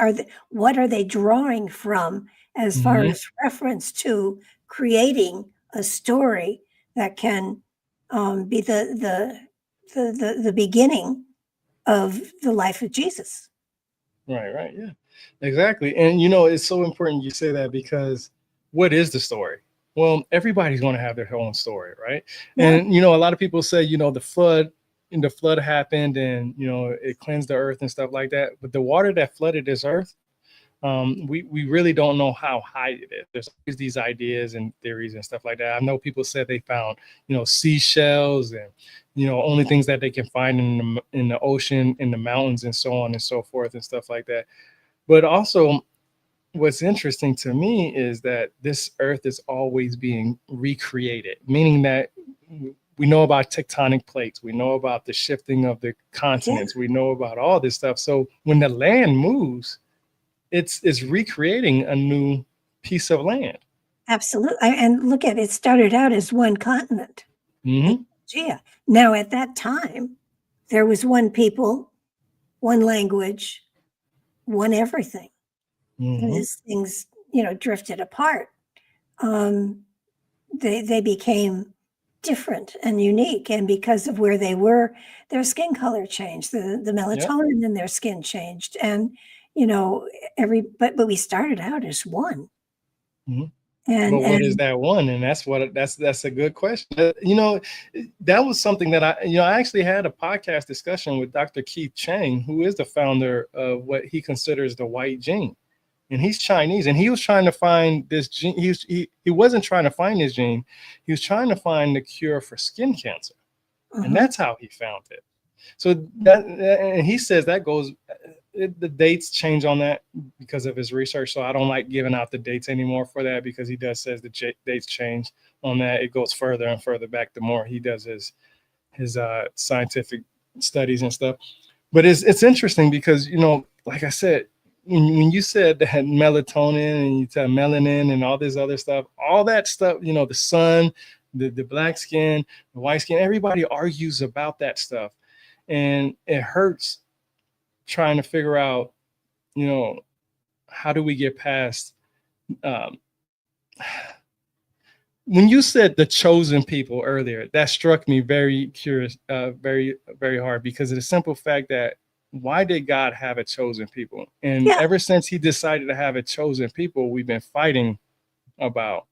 what are they drawing from as far as reference to creating a story that can be the beginning of the life of Jesus. Right. Yeah, exactly. And, you know, it's so important you say that, because what is the story? Well, everybody's going to have their own story, right? Yeah. And, you know, a lot of people say, you know, the flood happened and, you know, it cleansed the earth and stuff like that. But the water that flooded this earth, we really don't know how high it is. There's always these ideas and theories and stuff like that. I know people said they found, you know, seashells and, you know, only things that they can find in the ocean, in the mountains, and so on and so forth and stuff like that. But also, what's interesting to me is that this earth is always being recreated, meaning that we know about tectonic plates, we know about the shifting of the continents, we know about all this stuff. So when the land moves, it's recreating a new piece of land. Absolutely. And look at it, started out as one continent. Yeah. Now at that time, there was one people, one language, one everything. And as things, you know, drifted apart, they became different and unique. And because of where they were, their skin color changed, the melatonin in their skin changed. And, you know, but we started out as one. And what is that one? And that's a good question. You know, that was something that I actually had a podcast discussion with Dr. Keith Chang, who is the founder of what he considers the white gene. And he's Chinese, and he was trying to find this gene. He wasn't trying to find this gene. He was trying to find the cure for skin cancer. And that's how he found it. So and he says that goes, the dates change on that because of his research. So I don't like giving out the dates anymore for that, because he says the dates change on that. It goes further and further back the more he does his scientific studies and stuff. But it's interesting because, you know, like I said, when you said that melatonin and you said melanin and all this other stuff, all that stuff, you know, the sun, the black skin, the white skin, everybody argues about that stuff. And it hurts trying to figure out, you know, how do we get past, when you said the chosen people earlier, that struck me very curious, very, very hard, because of the simple fact that, why did God have a chosen people? And ever since he decided to have a chosen people, we've been fighting about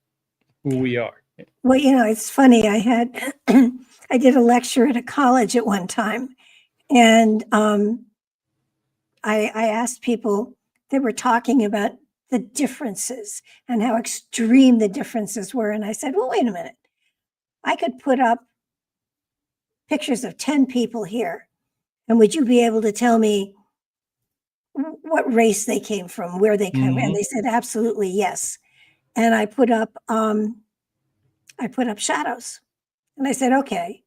who we are. Well, you know, it's funny. I did a lecture at a college at one time, and I asked people, they were talking about the differences and how extreme the differences were. And I said, well, wait a minute. I could put up pictures of 10 people here, and would you be able to tell me what race they came from, where they come from? And they said, absolutely, yes. And I put up shadows. And I said, okay.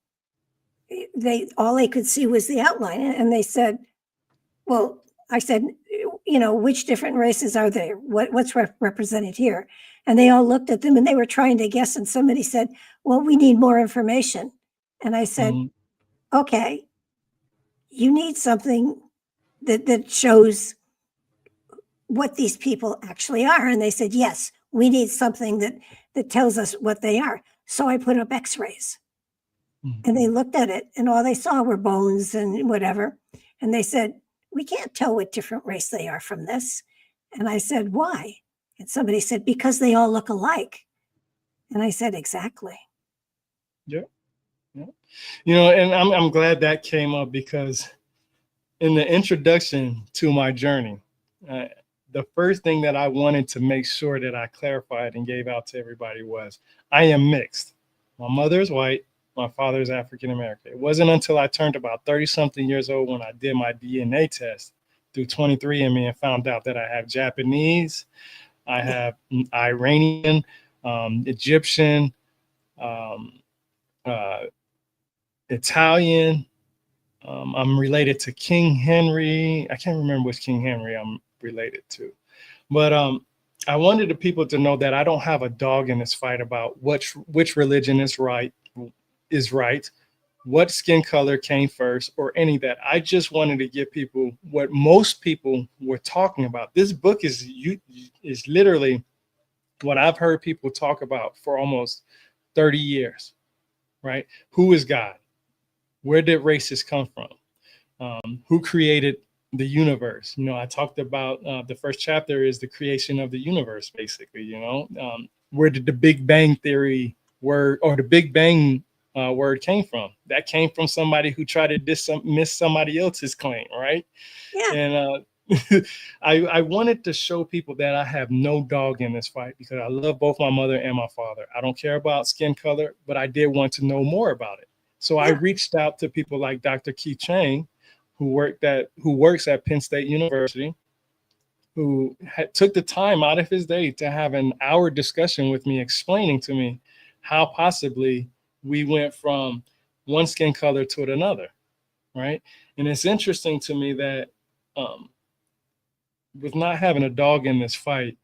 All they could see was the outline. And they said, well, I said, which different races are there? What's represented here? And they all looked at them and they were trying to guess. And somebody said, well, we need more information. And I said, okay, you need something that shows what these people actually are. And they said, yes, we need something that tells us what they are. So I put up x-rays. And they looked at it and all they saw were bones and whatever. And they said, we can't tell what different race they are from this. And I said, why? And somebody said, because they all look alike. And I said, exactly. Yeah. And I'm glad that came up, because in the introduction to my journey, the first thing that I wanted to make sure that I clarified and gave out to everybody was, I am mixed. My mother is white. My father is African American. It wasn't until I turned about 30 something years old when I did my DNA test through 23andMe and found out that I have Japanese, I have Iranian, Egyptian, Italian. I'm related to King Henry. I can't remember which King Henry I'm related to, but I wanted the people to know that I don't have a dog in this fight about which religion is right, what skin color came first, or any of that. I just wanted to give people what most people were talking about. This book is literally what I've heard people talk about for almost 30 years, right? Who is God? Where did races come from? Who created the universe? I talked about the first chapter is the creation of the universe, basically. Where did the Big Bang theory word, or the Big Bang word, came from? That came from somebody who tried to dismiss somebody else's claim, right? Yeah. And I wanted to show people that I have no dog in this fight, because I love both my mother and my father. I don't care about skin color, but I did want to know more about it. So I reached out to people like Dr. Keith Chang, who works at Penn State University, who took the time out of his day to have an hour discussion with me, explaining to me how possibly we went from one skin color to another, right? And it's interesting to me that with not having a dog in this fight,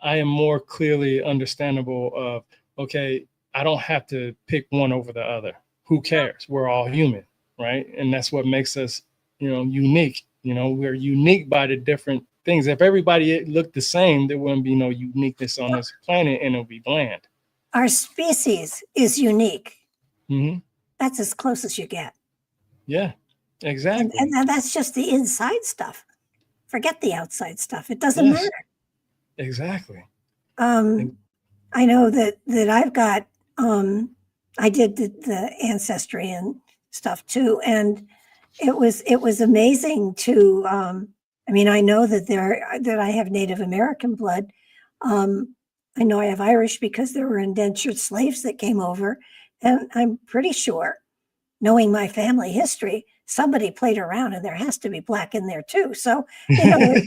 I am more clearly understandable of, okay, I don't have to pick one over the other. Who cares? We're all human, right? And that's what makes us, unique. We're unique by the different things. If everybody looked the same, there wouldn't be no uniqueness on this planet, and it'll be bland. Our species is unique. Mm-hmm. That's as close as you get. Yeah, exactly. And that's just the inside stuff. Forget the outside stuff. It doesn't matter. Exactly. I know that I've got, I did the ancestry and stuff too. And it was amazing to, I know that I have Native American blood. I know I have Irish because there were indentured slaves that came over. And I'm pretty sure, knowing my family history, somebody played around and there has to be black in there too. So, I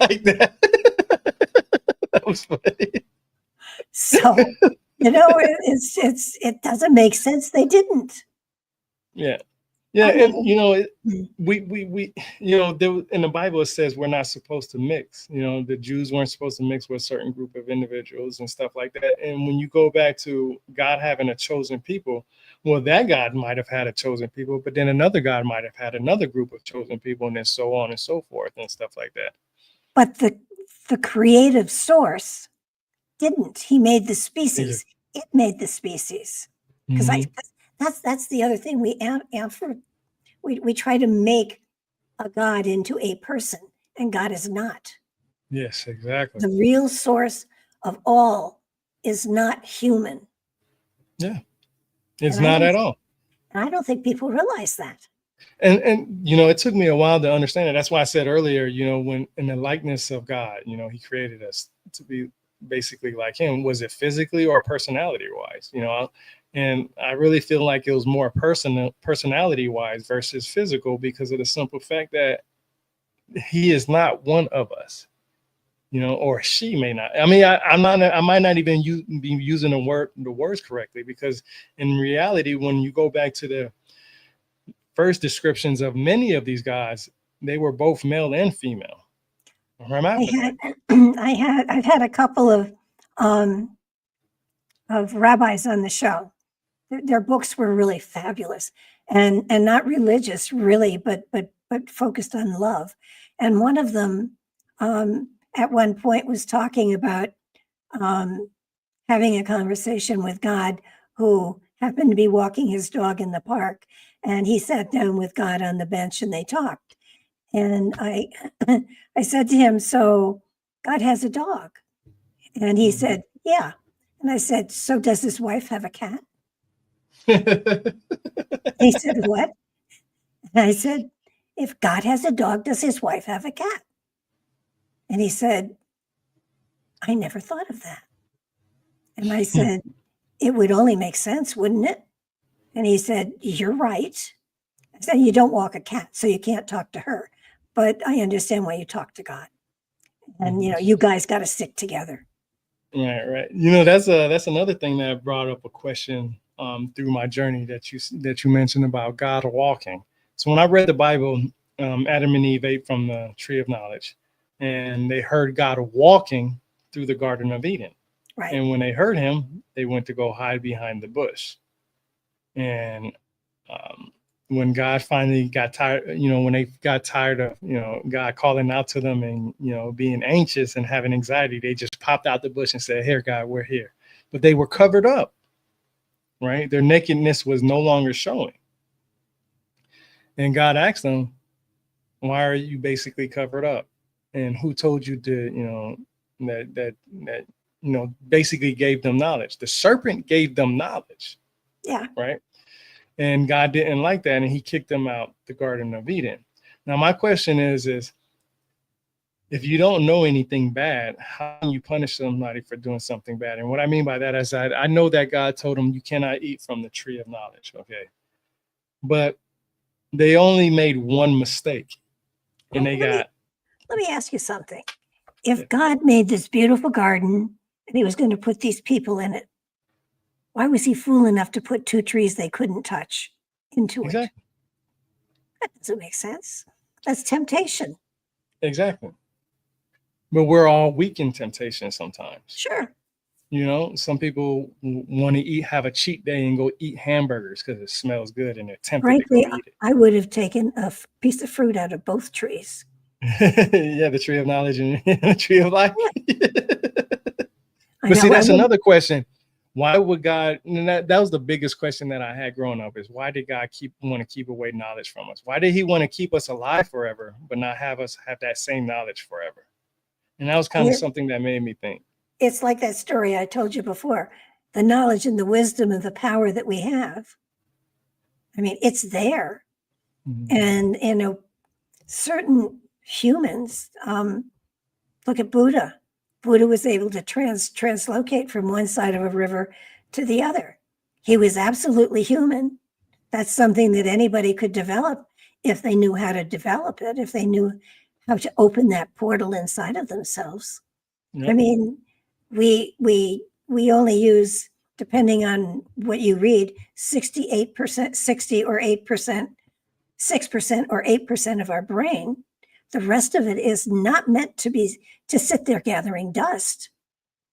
like that. That was funny. So, it doesn't make sense. They didn't. Yeah. Yeah. And, we there, in the Bible, it says we're not supposed to mix. The Jews weren't supposed to mix with a certain group of individuals and stuff like that. And when you go back to God having a chosen people, well, that God might have had a chosen people, but then another God might have had another group of chosen people, and then so on and so forth and stuff like that. But the creative source didn't. He made the species. It made the species. Because that's the other thing. We try to make a God into a person, and God is not. Yes, exactly. The real source of all is not human. Yeah, it's not at all. And I don't think people realize that. And it took me a while to understand it. That's why I said earlier, when in the likeness of God, he created us to be basically like him. Was it physically or personality wise? And I really feel like it was more personality wise versus physical, because of the simple fact that he is not one of us, or she may not. I might not even be using the words correctly, because in reality, when you go back to the first descriptions of many of these gods, they were both male and female. I've had a couple of rabbis on the show. Their books were really fabulous and not religious really, but focused on love. And one of them at one point was talking about having a conversation with God, who happened to be walking his dog in the park, and he sat down with God on the bench and they talked. And I I said to him, "So God has a dog?" And he said, "Yeah." And I said, "So does his wife have a cat?" He said, "What?" And I said, "If God has a dog, does his wife have a cat?" And he said, "I never thought of that." And I said, "It would only make sense, wouldn't it?" And he said, "You're right." I said, "You don't walk a cat, so you can't talk to her. But I understand why you talk to God. And, you guys got to stick together." Right. That's another thing that brought up a question through my journey that you mentioned about God walking. So when I read the Bible, Adam and Eve ate from the tree of knowledge, and they heard God walking through the Garden of Eden. Right. And when they heard him, they went to go hide behind the bush. And when God finally got tired, when they got tired of, God calling out to them and, being anxious and having anxiety, they just popped out the bush and said, "Here, God, we're here." But they were covered up, right? Their nakedness was no longer showing. And God asked them, "Why are you basically covered up? And who told you to, that basically gave them knowledge?" The serpent gave them knowledge. Yeah. Right. And God didn't like that, and he kicked them out the Garden of Eden. Now, my question is if you don't know anything bad, how can you punish somebody for doing something bad? And what I mean by that is I know that God told them you cannot eat from the tree of knowledge, okay? But they only made one mistake, and Let me ask you something. If God made this beautiful garden and he was going to put these people in it, why was he fool enough to put two trees they couldn't touch into it? That doesn't make sense. That's temptation. Exactly. But we're all weak in temptation sometimes. Sure. Some people want to have a cheat day and go eat hamburgers because it smells good and they're tempted to go eat it. I would have taken a piece of fruit out of both trees. Yeah, the tree of knowledge and the tree of life. But see, that's another question. Why would God, and that was the biggest question that I had growing up, is why did God want to keep away knowledge from us? Why did he want to keep us alive forever, but not have us have that same knowledge forever? And that was kind of something that made me think. It's like that story I told you before, the knowledge and the wisdom and the power that we have. I mean, it's there. Mm-hmm. And, certain humans, look at Buddha. Buddha was able to translocate from one side of a river to the other. He was absolutely human. That's something that anybody could develop if they knew how to develop it, if they knew how to open that portal inside of themselves. Yep. I mean, we only use, depending on what you read, 68%, 60 or 8%, 6% or 8% of our brain. The rest of it is not meant to sit there gathering dust.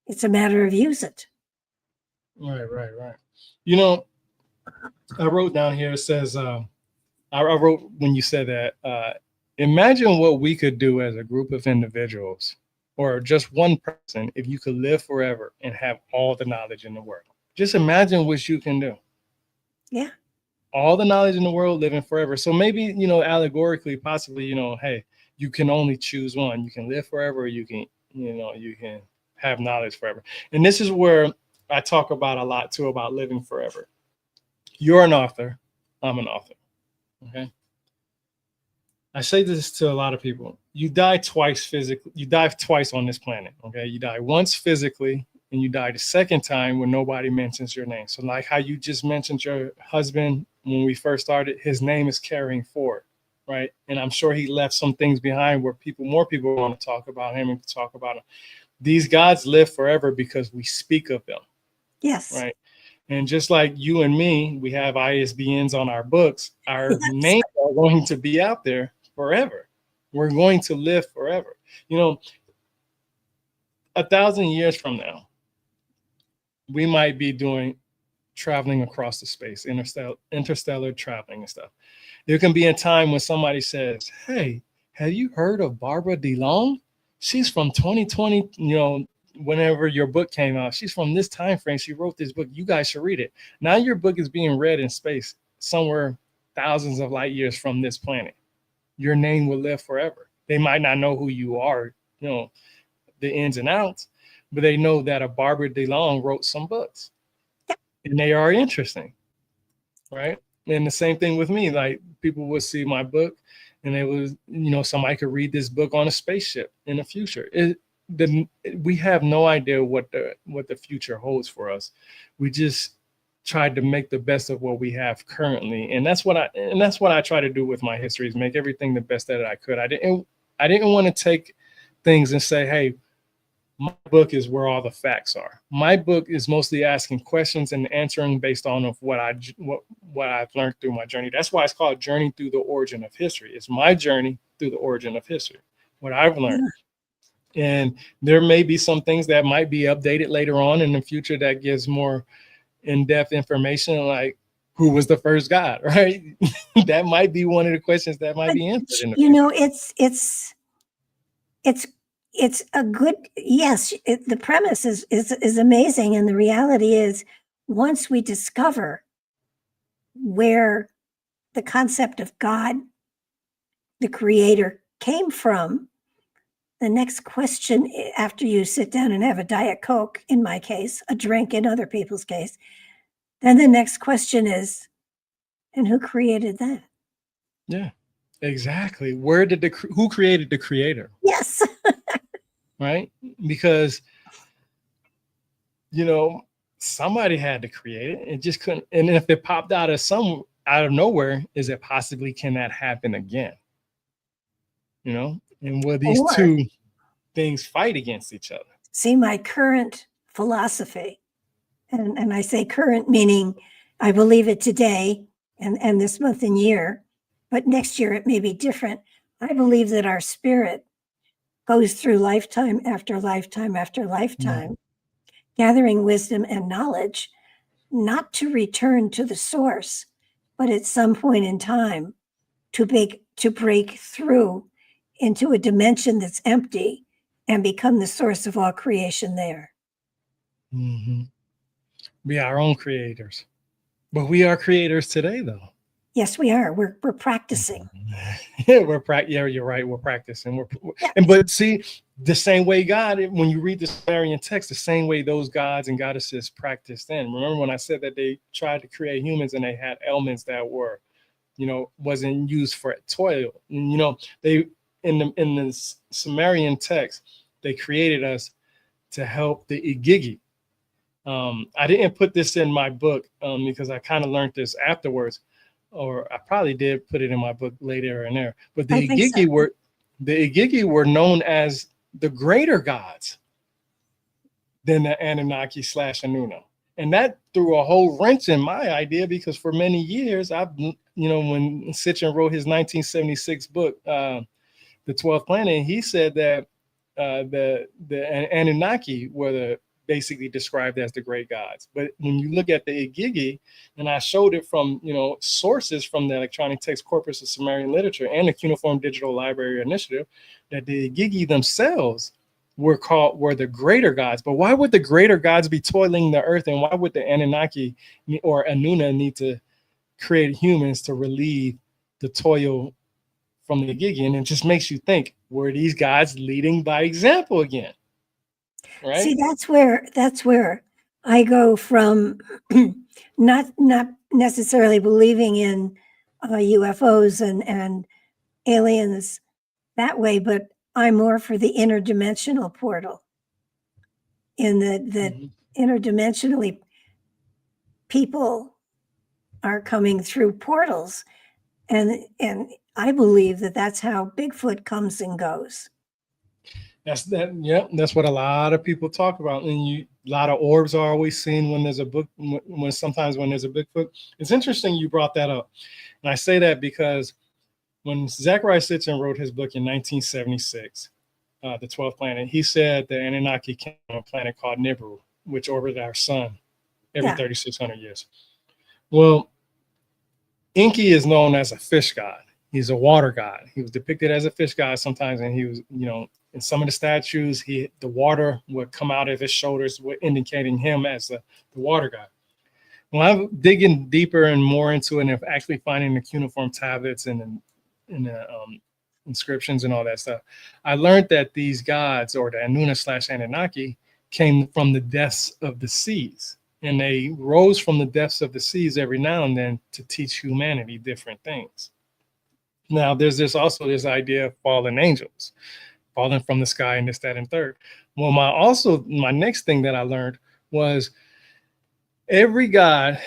It's a matter of use it. Right. I wrote down here, it says, I wrote when you said that, imagine what we could do as a group of individuals or just one person if you could live forever and have all the knowledge in the world. Just imagine what you can do. Yeah. All the knowledge in the world, living forever. So maybe, allegorically, possibly, hey, you can only choose one. You can live forever, or you can, you can have knowledge forever. And this is where I talk about a lot too, about living forever. You're an author. I'm an author. Okay. I say this to a lot of people. You die twice physically. You die twice on this planet. Okay. You die once physically, and you die the second time when nobody mentions your name. So like how you just mentioned your husband when we first started, his name is carrying forward. Right. And I'm sure he left some things behind where more people want to talk about him and talk about him. These gods live forever because we speak of them. Yes. Right. And just like you and me, we have ISBNs on our books. Our names are going to be out there forever. We're going to live forever. 1,000 years from now, we might be traveling across the space, interstellar traveling and stuff. There can be a time when somebody says, hey, have you heard of Barbara DeLong? She's from 2020, whenever your book came out. She's from this time frame. She wrote this book. You guys should read it. Now your book is being read in space somewhere thousands of light years from this planet. Your name will live forever. They might not know who you are, the ins and outs, but they know that a Barbara DeLong wrote some books and they are interesting, right? And the same thing with me, like people would see my book and it was, somebody could read this book on a spaceship in the future. We have no idea what the future holds for us. We just tried to make the best of what we have currently. And that's what I try to do with my history, is make everything the best that I could. I didn't want to take things and say, hey, my book is where all the facts are. My book is mostly asking questions and answering based on what I've learned through my journey. That's why it's called Journey Through the Origin of History. It's my journey through the origin of history, what I've learned. And there may be some things that might be updated later on in the future that gives more in-depth information, like who was the first God, right? That might be one of the questions that might be answered in the future. It's a good, yes, the premise is amazing. And the reality is, once we discover where the concept of God, the creator, came from, the next question after you sit down and have a Diet Coke, in my case, a drink in other people's case, then the next question is, and who created that? Yeah, exactly. Who created the creator? Yes. Right? Because, somebody had to create it. It just couldn't. And if it popped out of nowhere, can that happen again? And will these two things fight against each other? See, my current philosophy, and I say current meaning I believe it today and this month and year, but next year it may be different. I believe that our spirit goes through lifetime after lifetime after lifetime, gathering wisdom and knowledge, not to return to the source, but at some point in time to break through into a dimension that's empty and become the source of all creation there. Mm-hmm. Be our own creators. But we are creators today, though. Yes, we are. We're practicing. Yeah, you're right. We're practicing. But see, the same way God, when you read the Sumerian text, the same way those gods and goddesses practiced then. Remember when I said that they tried to create humans and they had elements that were, wasn't used for toil. They in the Sumerian text, they created us to help the Igigi. I didn't put this in my book because I kind of learned this afterwards. Or I probably did put it in my book later in there. But the Igigi were known as the greater gods than the Anunnaki / Anuna. And that threw a whole wrench in my idea, because for many years, when Sitchin wrote his 1976 book, The 12th Planet, he said that the Anunnaki were basically described as the great gods. But when you look at the Igigi, and I showed it from sources from the Electronic Text Corpus of Sumerian Literature and the Cuneiform Digital Library Initiative, that the Igigi themselves were the greater gods. But why would the greater gods be toiling the earth, and why would the Anunnaki or Anuna need to create humans to relieve the toil from the Igigi? And it just makes you think, were these gods leading by example again? Right? See, that's where I go from not necessarily believing in UFOs and aliens that way, but I'm more for the interdimensional portal. In the interdimensionally, people are coming through portals, and I believe that's how Bigfoot comes and goes. That's what a lot of people talk about. And a lot of orbs are always seen when there's a book, sometimes when there's a Bigfoot. It's interesting you brought that up. And I say that because when Zachariah Sitchin wrote his book in 1976, The 12th Planet, he said the Anunnaki came from a planet called Nibiru, which orbited our sun every 3,600 years. Well, Enki is known as a fish god. He's a water god. He was depicted as a fish god sometimes, and he was, in some of the statues, the water would come out of his shoulders, indicating him as the water god. Well, I'm digging deeper and more into it, and actually finding the cuneiform tablets and the inscriptions and all that stuff, I learned that these gods, or the Anuna/Anunnaki, came from the depths of the seas. And they rose from the depths of the seas every now and then to teach humanity different things. Now, there's also this idea of fallen angels, falling from the sky, and this, that, and third. Well, my next thing that I learned was every god,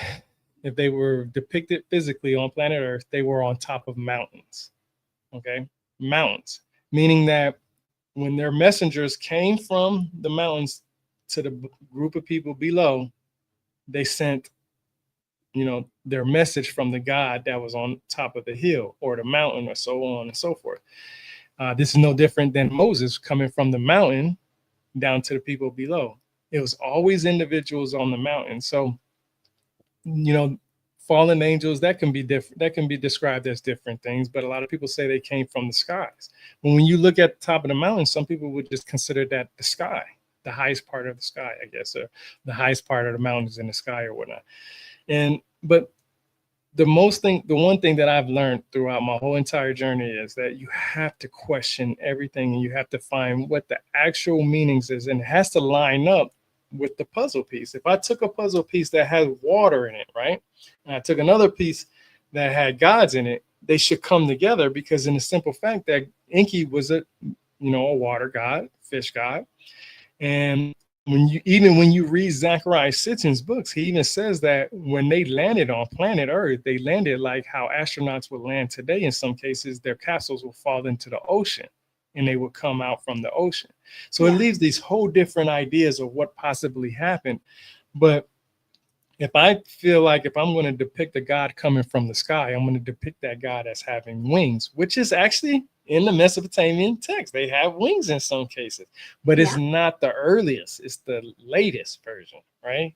if they were depicted physically on planet Earth, they were on top of mountains. Okay, mountains, meaning that when their messengers came from the mountains to the group of people below, they sent, their message from the God that was on top of the hill or the mountain, or so on and so forth. This is no different than Moses coming from the mountain down to the people below. It was always individuals on the mountain. So, fallen angels, that can be different. That can be described as different things, but a lot of people say they came from the skies. But when you look at the top of the mountain, some people would just consider that the sky, the highest part of the sky, I guess, or the highest part of the mountains in the sky or whatnot. But the one thing that I've learned throughout my whole entire journey is that you have to question everything, and you have to find what the actual meanings is, and it has to line up with the puzzle piece. If I took a puzzle piece that has water in it, right, and I took another piece that had gods in it, they should come together, because in the simple fact that Enki was a water god, fish god. And when you read Zachariah Sitchin's books, he even says that when they landed on planet Earth, they landed like how astronauts would land today. In some cases, their capsules will fall into the ocean, and they will come out from the ocean. So it leaves these whole different ideas of what possibly happened. But if I feel like if I'm going to depict a god coming from the sky, I'm going to depict that god as having wings, which is actually in the Mesopotamian text. They have wings in some cases, but it's not the earliest. It's the latest version, right?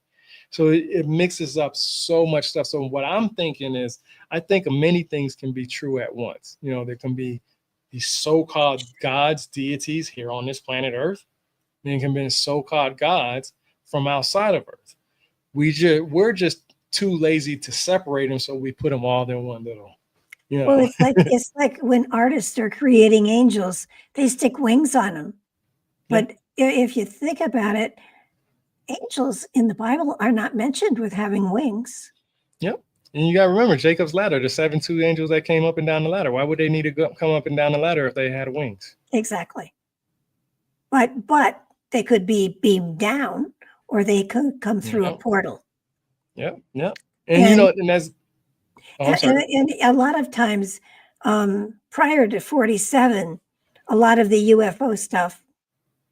So it mixes up so much stuff. So what I'm thinking is, I think many things can be true at once. There can be these so-called gods, deities here on this planet Earth. There can be so-called gods from outside of Earth. We're just too lazy to separate them, so we put them all in one little. Well, it's like when artists are creating angels, they stick wings on them. But if you think about it, angels in the Bible are not mentioned with having wings. Yep. And you got to remember Jacob's ladder, the 72 angels that came up and down the ladder. Why would they need to come up and down the ladder if they had wings? Exactly. But they could be beamed down, or they could come through a portal. Yep. And that's. And a lot of times, prior to 47, a lot of the UFO stuff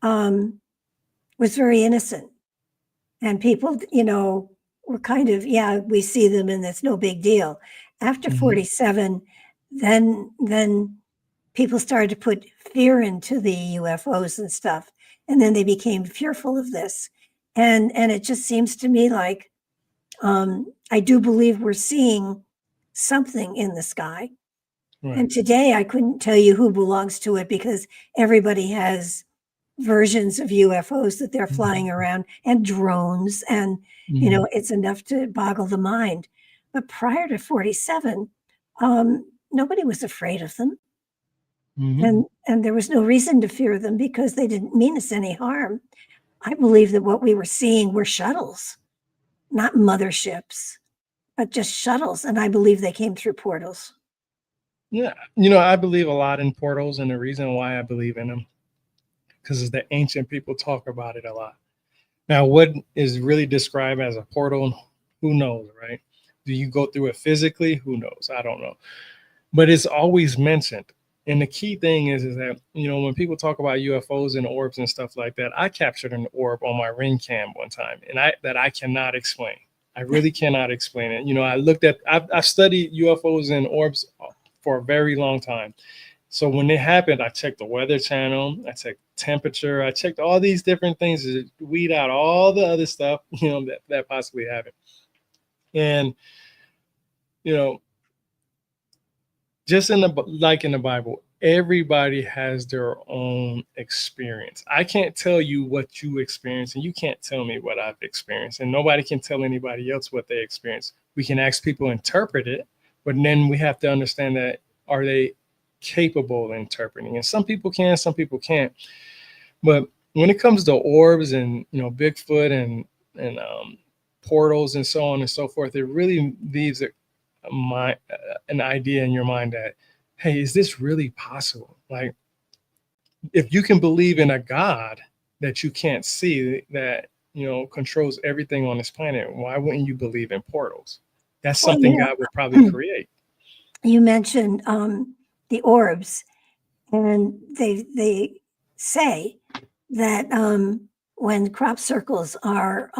was very innocent. And people, were kind of, we see them and it's no big deal. After 47, then people started to put fear into the UFOs and stuff. And then they became fearful of this. And it just seems to me like I do believe we're seeing something in the sky. Right. And today I couldn't tell you who belongs to it, because everybody has versions of UFOs that they're flying around, and drones, and it's enough to boggle the mind. But prior to 47, nobody was afraid of them. And there was no reason to fear them, because they didn't mean us any harm. I believe that what we were seeing were shuttles, not motherships, but just shuttles. And I believe they came through portals. Yeah. I believe a lot in portals, and the reason why I believe in them, because the ancient people talk about it a lot. Now, what is really described as a portal, who knows, right? Do you go through it physically? Who knows? I don't know. But it's always mentioned. And the key thing is that, when people talk about UFOs and orbs and stuff like that, I captured an orb on my ring cam one time, and I cannot explain. I really cannot explain it. I've studied UFOs and orbs for a very long time. So when it happened, I checked the Weather Channel, I checked temperature, I checked all these different things to weed out all the other stuff, that possibly happened. And, just in the Bible, everybody has their own experience. I can't tell you what you experience, and you can't tell me what I've experienced, and nobody can tell anybody else what they experience. We can ask people to interpret it, but then we have to understand that, are they capable of interpreting? And some people can, some people can't. But when it comes to orbs and Bigfoot and portals and so on and so forth, it really leaves an idea in your mind that, hey, is this really possible? Like, if you can believe in a God that you can't see, that controls everything on this planet, why wouldn't you believe in portals? That's something God would probably create. You mentioned the orbs, and they say that when crop circles are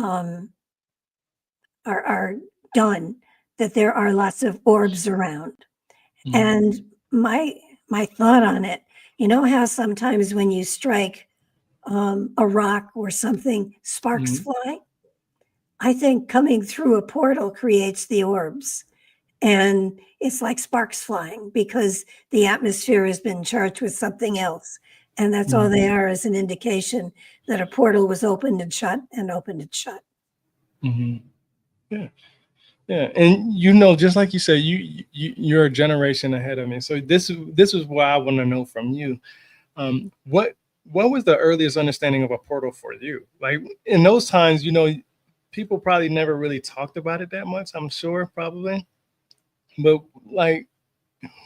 done, that there are lots of orbs around. Mm-hmm. And my thought on it, how sometimes when you strike a rock or something, sparks mm-hmm. fly? I think coming through a portal creates the orbs. And it's like sparks flying because the atmosphere has been charged with something else. And that's mm-hmm. all they are, is an indication that a portal was opened and shut and opened and shut. Mm-hmm. Yeah. Yeah. And, just like you said, you're a generation ahead of me. So this is what I want to know from you. What was the earliest understanding of a portal for you? Like in those times, people probably never really talked about it that much, I'm sure, probably. But like,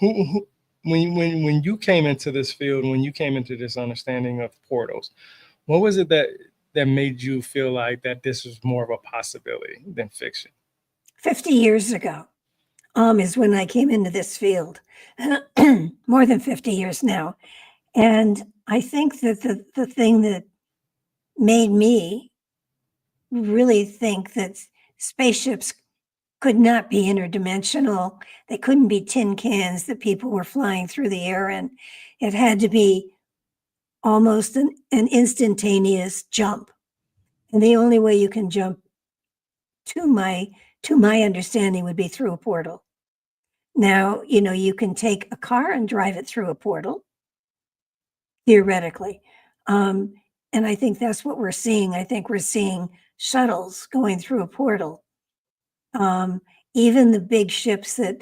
when you came into this field, when you came into this understanding of portals, what was it that made you feel like that this was more of a possibility than fiction? 50 years ago is when I came into this field, more than 50 years now. And I think that the thing that made me really think that spaceships could not be interdimensional. They couldn't be tin cans that people were flying through the air in. It had to be almost an instantaneous jump. And the only way you can jump to my understanding would be through a portal. Now, you can take a car and drive it through a portal, theoretically. And I think that's what we're seeing. I think we're seeing shuttles going through a portal. Even the big ships that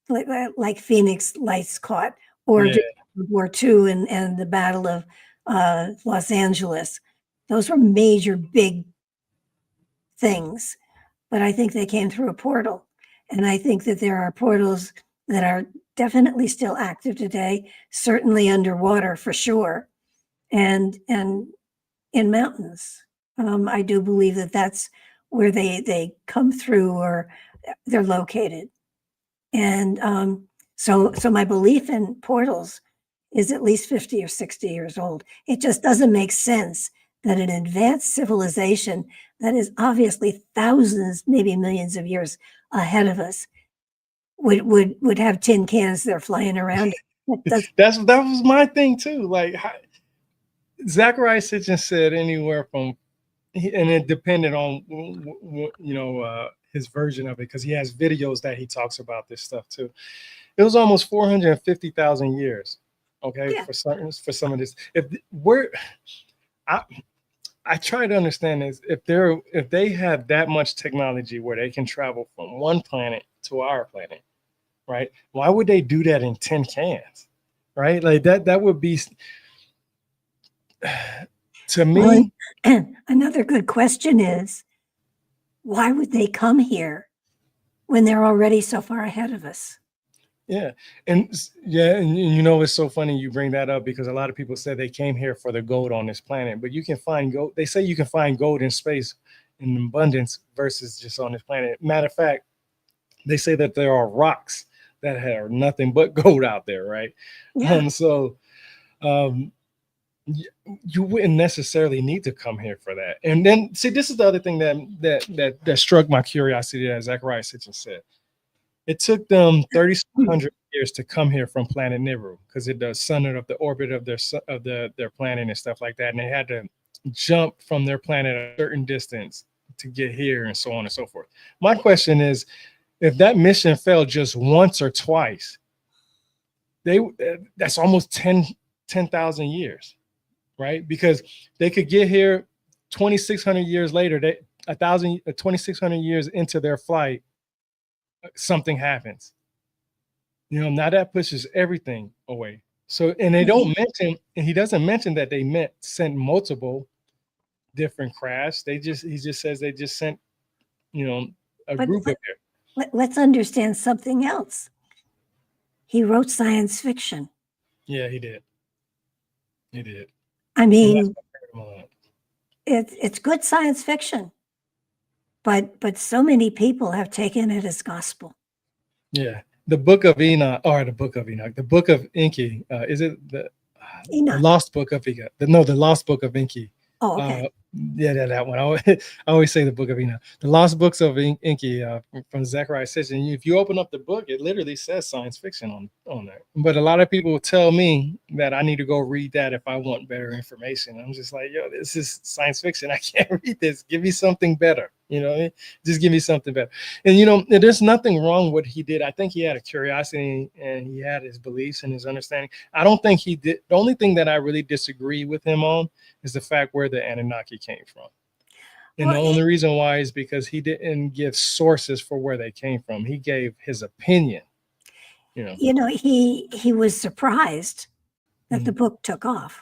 like Phoenix Lights caught, or World War II and the Battle of Los Angeles. Those were major, big things. But I think they came through a portal. And I think that there are portals that are definitely still active today, certainly underwater for sure, and in mountains. I do believe that that's where they come through or they're located. And so my belief in portals is at least 50 or 60 years old. It just doesn't make sense that an advanced civilization that is obviously thousands, maybe millions of years ahead of us would have tin cans they're flying around. That was my thing too. Like Zachariah Sitchin said anywhere from, and it depended on his version of it, because he has videos that he talks about this stuff too. It was almost 450,000 years. Okay, yeah. for some of this. I try to understand is if they have that much technology where they can travel from one planet to our planet, right? Why would they do that in tin cans, right? Like that would be, to me. Well, another good question is, why would they come here when they're already so far ahead of us? Yeah. And it's so funny you bring that up, because a lot of people said they came here for the gold on this planet, but you can find gold. They say you can find gold in space in abundance versus just on this planet. Matter of fact, they say that there are rocks that have nothing but gold out there, right? Yeah. You wouldn't necessarily need to come here for that. And then see, this is the other thing that struck my curiosity, as Zachariah Sitchin said. It took them 3,600 years to come here from planet Nibiru because it does center of the orbit of their planet and stuff like that. And they had to jump from their planet a certain distance to get here and so on and so forth. My question is, if that mission failed just once or twice, that's almost 10,000 years, right? Because they could get here 2,600 years later, 2,600 years into their flight, something happens. Now that pushes everything away. So, and they don't mention, and he doesn't mention that they sent multiple different crafts. He just says they just sent, a group of here. Let's understand something else. He wrote science fiction. Yeah, he did. He did. I mean, it's good science fiction, but so many people have taken it as gospel. Yeah. The Book of Enoch, the Book of Enki. Is it the Lost Book of Enoch? The Lost Book of Enki. Oh, okay. That one. I always say the Book of Enoch. The Lost Books of Enki from Zechariah Sitchin. If you open up the book, it literally says science fiction on there. But a lot of people tell me that I need to go read that if I want better information. I'm just like, yo, this is science fiction. I can't read this. Give me something better. Just give me something better. And there's nothing wrong with what he did. I think he had a curiosity and he had his beliefs and his understanding. I don't think he did. The only thing that I really disagree with him on is the fact where the Anunnaki came from. And the only reason why is because he didn't give sources for where they came from. He gave his opinion. He was surprised that the book took off.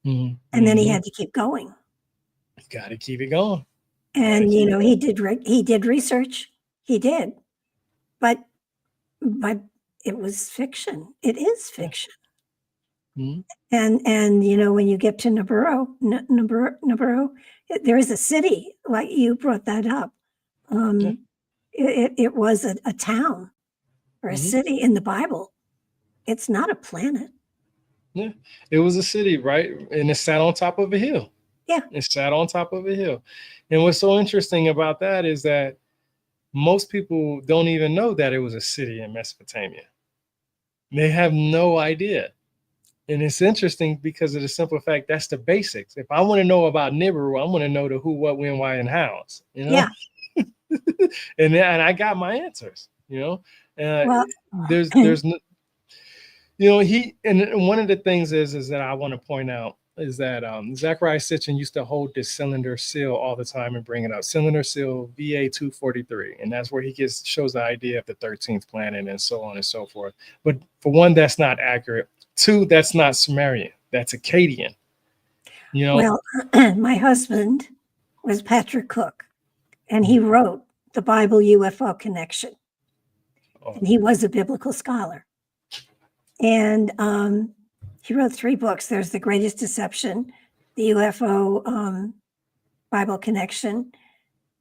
And then he had to keep going. You got to keep it going. And he did research. He did, but it was fiction. It is fiction. And when you get to Nibiru, there is a city, like you brought that up. It was a town or a city in the Bible. It's not a planet. Yeah, it was a city, right? And it sat on top of a hill. Yeah. It sat on top of a hill. And what's so interesting about that is that most people don't even know that it was a city in Mesopotamia. They have no idea. And it's interesting because of the simple fact that's the basics. If I want to know about Nibiru, I want to know the who, what, when, why, and hows. Yeah. and I got my answers. There's and one of the things is that I want to point out is that Zechariah Sitchin used to hold this cylinder seal all the time and bring it up. Cylinder seal VA 243. And that's where he shows the idea of the 13th planet and so on and so forth. But for one, that's not accurate. Two, that's not Sumerian. That's Akkadian. Well, my husband was Patrick Cook, and he wrote the Bible UFO Connection. And he was a biblical scholar. And he wrote 3 books. There's The Greatest Deception, the UFO Bible Connection,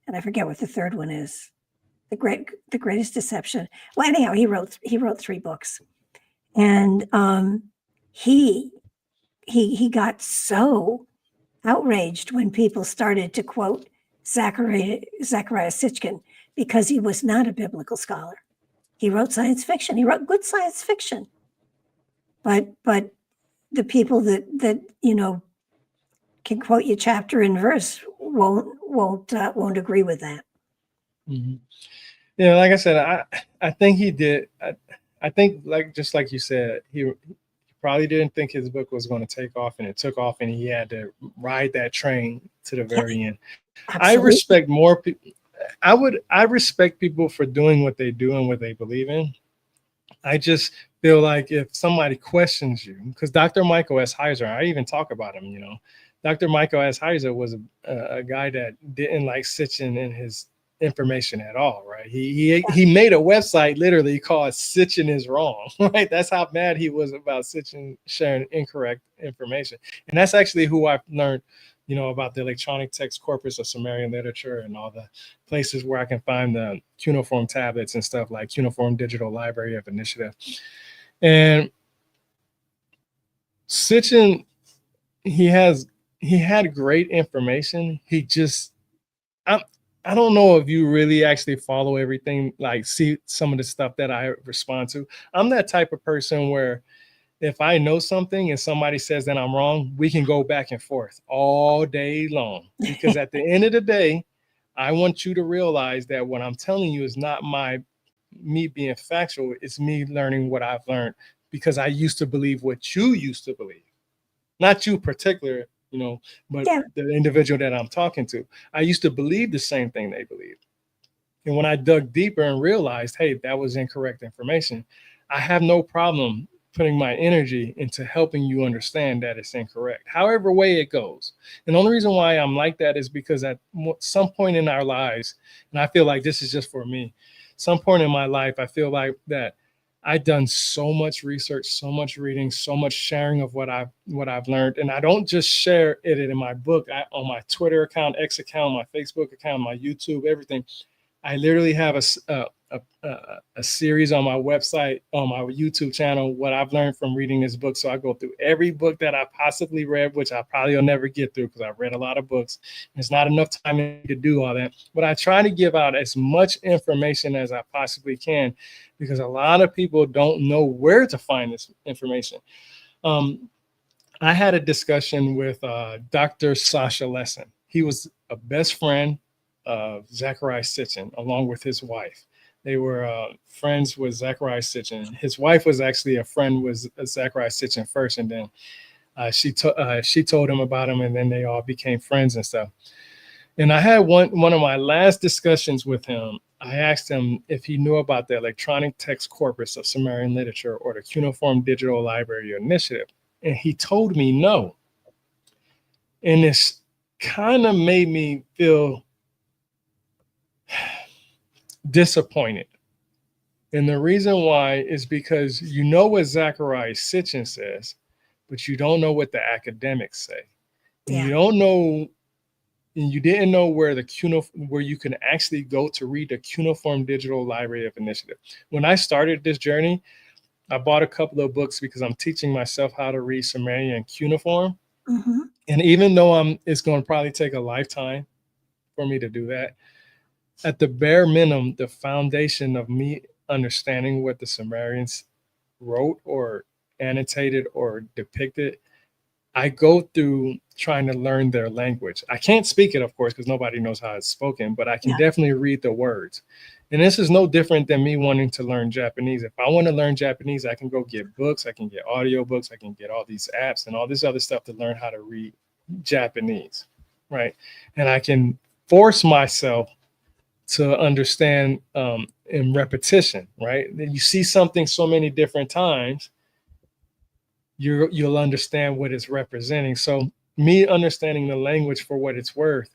and I forget what the third one is. The Greatest Deception. Well, anyhow, he wrote 3 books, and he got so outraged when people started to quote Zechariah Sitchin because he was not a biblical scholar. He wrote science fiction. He wrote good science fiction, but the people that can quote you chapter and verse won't agree with that. Mm-hmm. Yeah, like I said, I think he did. I think just like you said, he probably didn't think his book was going to take off, and it took off, and he had to ride that train to the very end. Absolutely. I respect more people. I respect people for doing what they do and what they believe in. I just feel like if somebody questions you, because Dr. Michael S. Heiser, I even talk about him, Dr. Michael S. Heiser was a guy that didn't like Sitchin in his information at all, right? He made a website literally called Sitchin is Wrong, right? That's how mad he was about Sitchin sharing incorrect information. And that's actually who I've learned, about the electronic text corpus of Sumerian literature and all the places where I can find the cuneiform tablets and stuff like Cuneiform Digital Library of Initiative. And Sitchin, he had great information. He just, I'm I don't know if you really actually follow everything, like see some of the stuff that I respond to. I'm that type of person where if I know something and somebody says that I'm wrong, we can go back and forth all day long. Because at the end of the day, I want you to realize that what I'm telling you is not me being factual. It's me learning what I've learned because I used to believe what you used to believe. Not you particular, but Yeah. the individual that I'm talking to. I used to believe the same thing they believed. And when I dug deeper and realized, hey, that was incorrect information, I have no problem putting my energy into helping you understand that it's incorrect, however way it goes. And the only reason why I'm like that is because at some point in our lives, and I feel like this is just for me, some point in my life, I feel like that I've done so much research, so much reading, so much sharing of what I've learned, and I don't just share it in my book. On my Twitter account, X account, my Facebook account, my YouTube, everything. I literally have a series on my website, on my YouTube channel, what I've learned from reading this book. So I go through every book that I possibly read, which I probably will never get through because I've read a lot of books. There's not enough time to do all that. But I try to give out as much information as I possibly can because a lot of people don't know where to find this information. I had a discussion with Dr. Sasha Lesson. He was a best friend of Zachariah Sitchin, along with his wife. They were friends with Zachariah Sitchin. His wife was actually a friend with Zachariah Sitchin first, and then she told him about him, and then they all became friends and stuff. And I had one of my last discussions with him. I asked him if he knew about the electronic text corpus of Sumerian literature or the Cuneiform Digital Library Initiative, and he told me no. And this kind of made me feel disappointed. And the reason why is because you know what Zachariah Sitchin says, but you don't know what the academics say. And Yeah. you don't know, and you didn't know where where you can actually go to read the Cuneiform Digital Library of Initiative. When I started this journey, I bought a couple of books because I'm teaching myself how to read Sumerian cuneiform. Mm-hmm. And even though it's going to probably take a lifetime for me to do that, at the bare minimum, the foundation of me understanding what the Sumerians wrote or annotated or depicted, I go through trying to learn their language. I can't speak it, of course, because nobody knows how it's spoken, but I can definitely read the words. And this is no different than me wanting to learn Japanese. If I want to learn Japanese, I can go get books, I can get audio books, I can get all these apps and all this other stuff to learn how to read Japanese, right? And I can force myself to understand in repetition, right? Then you see something so many different times, you'll understand what it's representing. So me understanding the language for what it's worth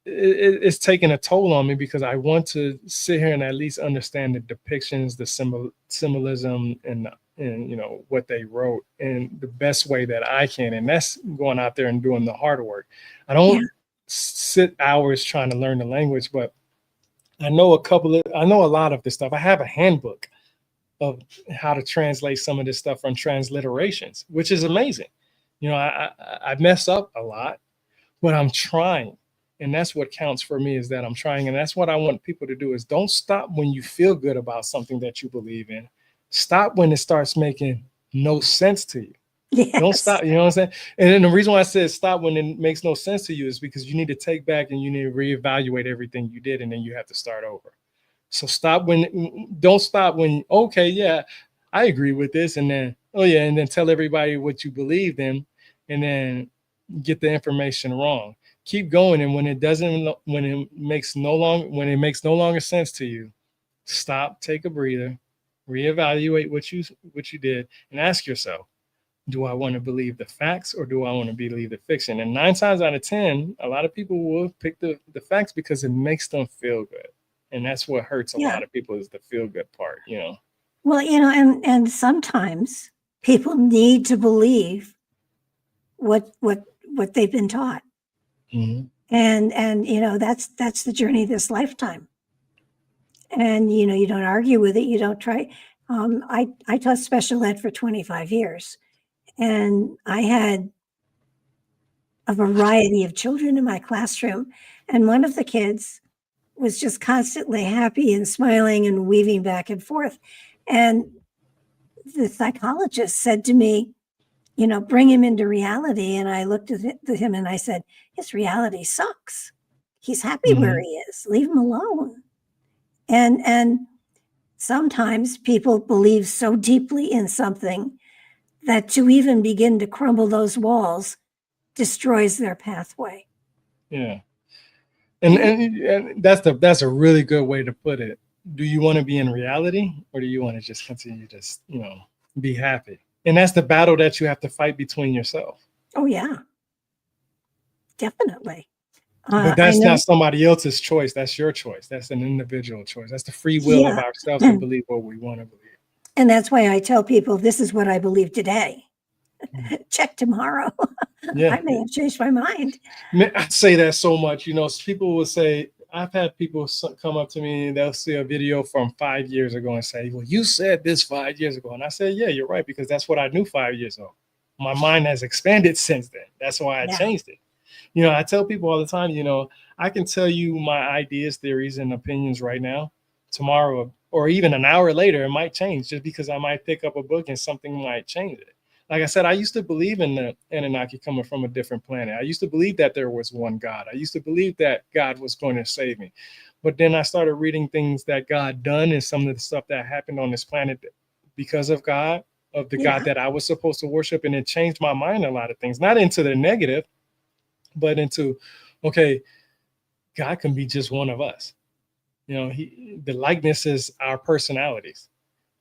it's taking a toll on me because I want to sit here and at least understand the depictions, the symbolism, and what they wrote in the best way that I can. And that's going out there and doing the hard work. I don't sit hours trying to learn the language, but I know a lot of this stuff. I have a handbook of how to translate some of this stuff from transliterations, which is amazing. I mess up a lot, but I'm trying. And that's what counts for me, is that I'm trying. And that's what I want people to do, is don't stop when you feel good about something that you believe in. Stop when it starts making no sense to you. Yes. Don't stop. You know what I'm saying? And then the reason why I said stop when it makes no sense to you is because you need to take back and you need to reevaluate everything you did. And then you have to start over. So don't stop when, okay, yeah, I agree with this. And then, oh yeah. And then tell everybody what you believed in and then get the information wrong. Keep going. And when it makes no longer sense to you, stop, take a breather, reevaluate what you did, and ask yourself, do I want to believe the facts or do I want to believe the fiction? And 9 times out of 10, a lot of people will pick the facts because it makes them feel good. And that's what hurts a lot of people, is the feel good part, Well, and sometimes people need to believe what they've been taught. Mm-hmm. And that's the journey of this lifetime. And you don't argue with it, you don't try. I taught special ed for 25 years, and I had a variety of children in my classroom. And one of the kids was just constantly happy and smiling and weaving back and forth. And the psychologist said to me, bring him into reality. And I looked at him and I said, his reality sucks. He's happy where he is. Leave him alone. And sometimes people believe so deeply in something that to even begin to crumble those walls destroys their pathway. Yeah. And that's a really good way to put it. Do you want to be in reality, or do you want to just continue to, be happy? And that's the battle that you have to fight between yourself. Oh, yeah. Definitely. But that's not somebody else's choice. That's your choice. That's an individual choice. That's the free will of ourselves to believe what we want to believe. And that's why I tell people, this is what I believe today. Check tomorrow. Yeah. I may have changed my mind. I say that so much. People will say, I've had people come up to me and they'll see a video from 5 years ago and say, well, you said this 5 years ago. And I said, yeah, you're right, because that's what I knew 5 years ago. My mind has expanded since then. That's why I changed it. I tell people all the time, I can tell you my ideas, theories, and opinions right now. Tomorrow, or even an hour later, it might change, just because I might pick up a book and something might change it. Like I said, I used to believe in the Anunnaki coming from a different planet. I used to believe that there was one God. I used to believe that God was going to save me. But then I started reading things that God done and some of the stuff that happened on this planet because of God, of the God that I was supposed to worship. And it changed my mind a lot of things, not into the negative, but into, okay, God can be just one of us. The likeness is our personalities.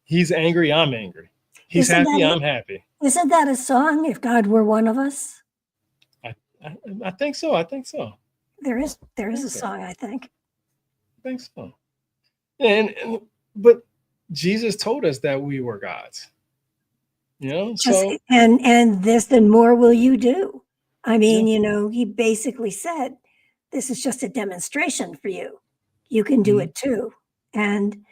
He's angry, I'm angry. He's happy, I'm happy. Isn't that a song, If God Were One of Us? I think so. I think so. There is a song, I think. I think so. But Jesus told us that we were gods. So and this and more will you do. I mean, he basically said, this is just a demonstration for you. You can do it too. And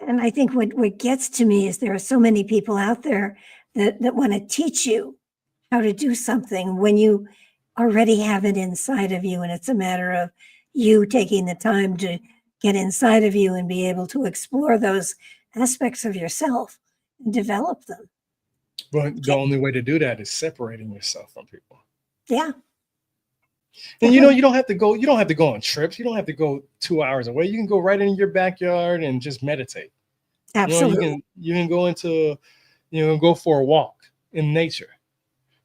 I think what gets to me is there are so many people out there that want to teach you how to do something when you already have it inside of you. And it's a matter of you taking the time to get inside of you and be able to explore those aspects of yourself and develop them. But the only way to do that is separating yourself from people. Yeah. And you don't have to go on trips. You don't have to go 2 hours away. You can go right in your backyard and just meditate. Absolutely. You can go go for a walk in nature.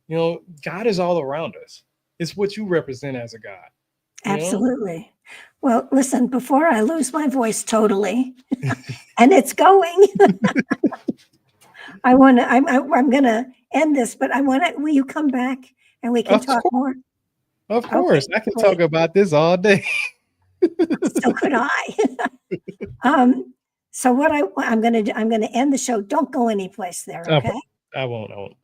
God is all around us. It's what you represent as a God. Absolutely. Well, listen, before I lose my voice totally, and it's going, I'm going to end this, but will you come back and we can talk more? Of course. Okay, I can talk about this all day. So could I. So what I'm going to do, I'm going to end the show. Don't go anyplace there. Okay. I won't.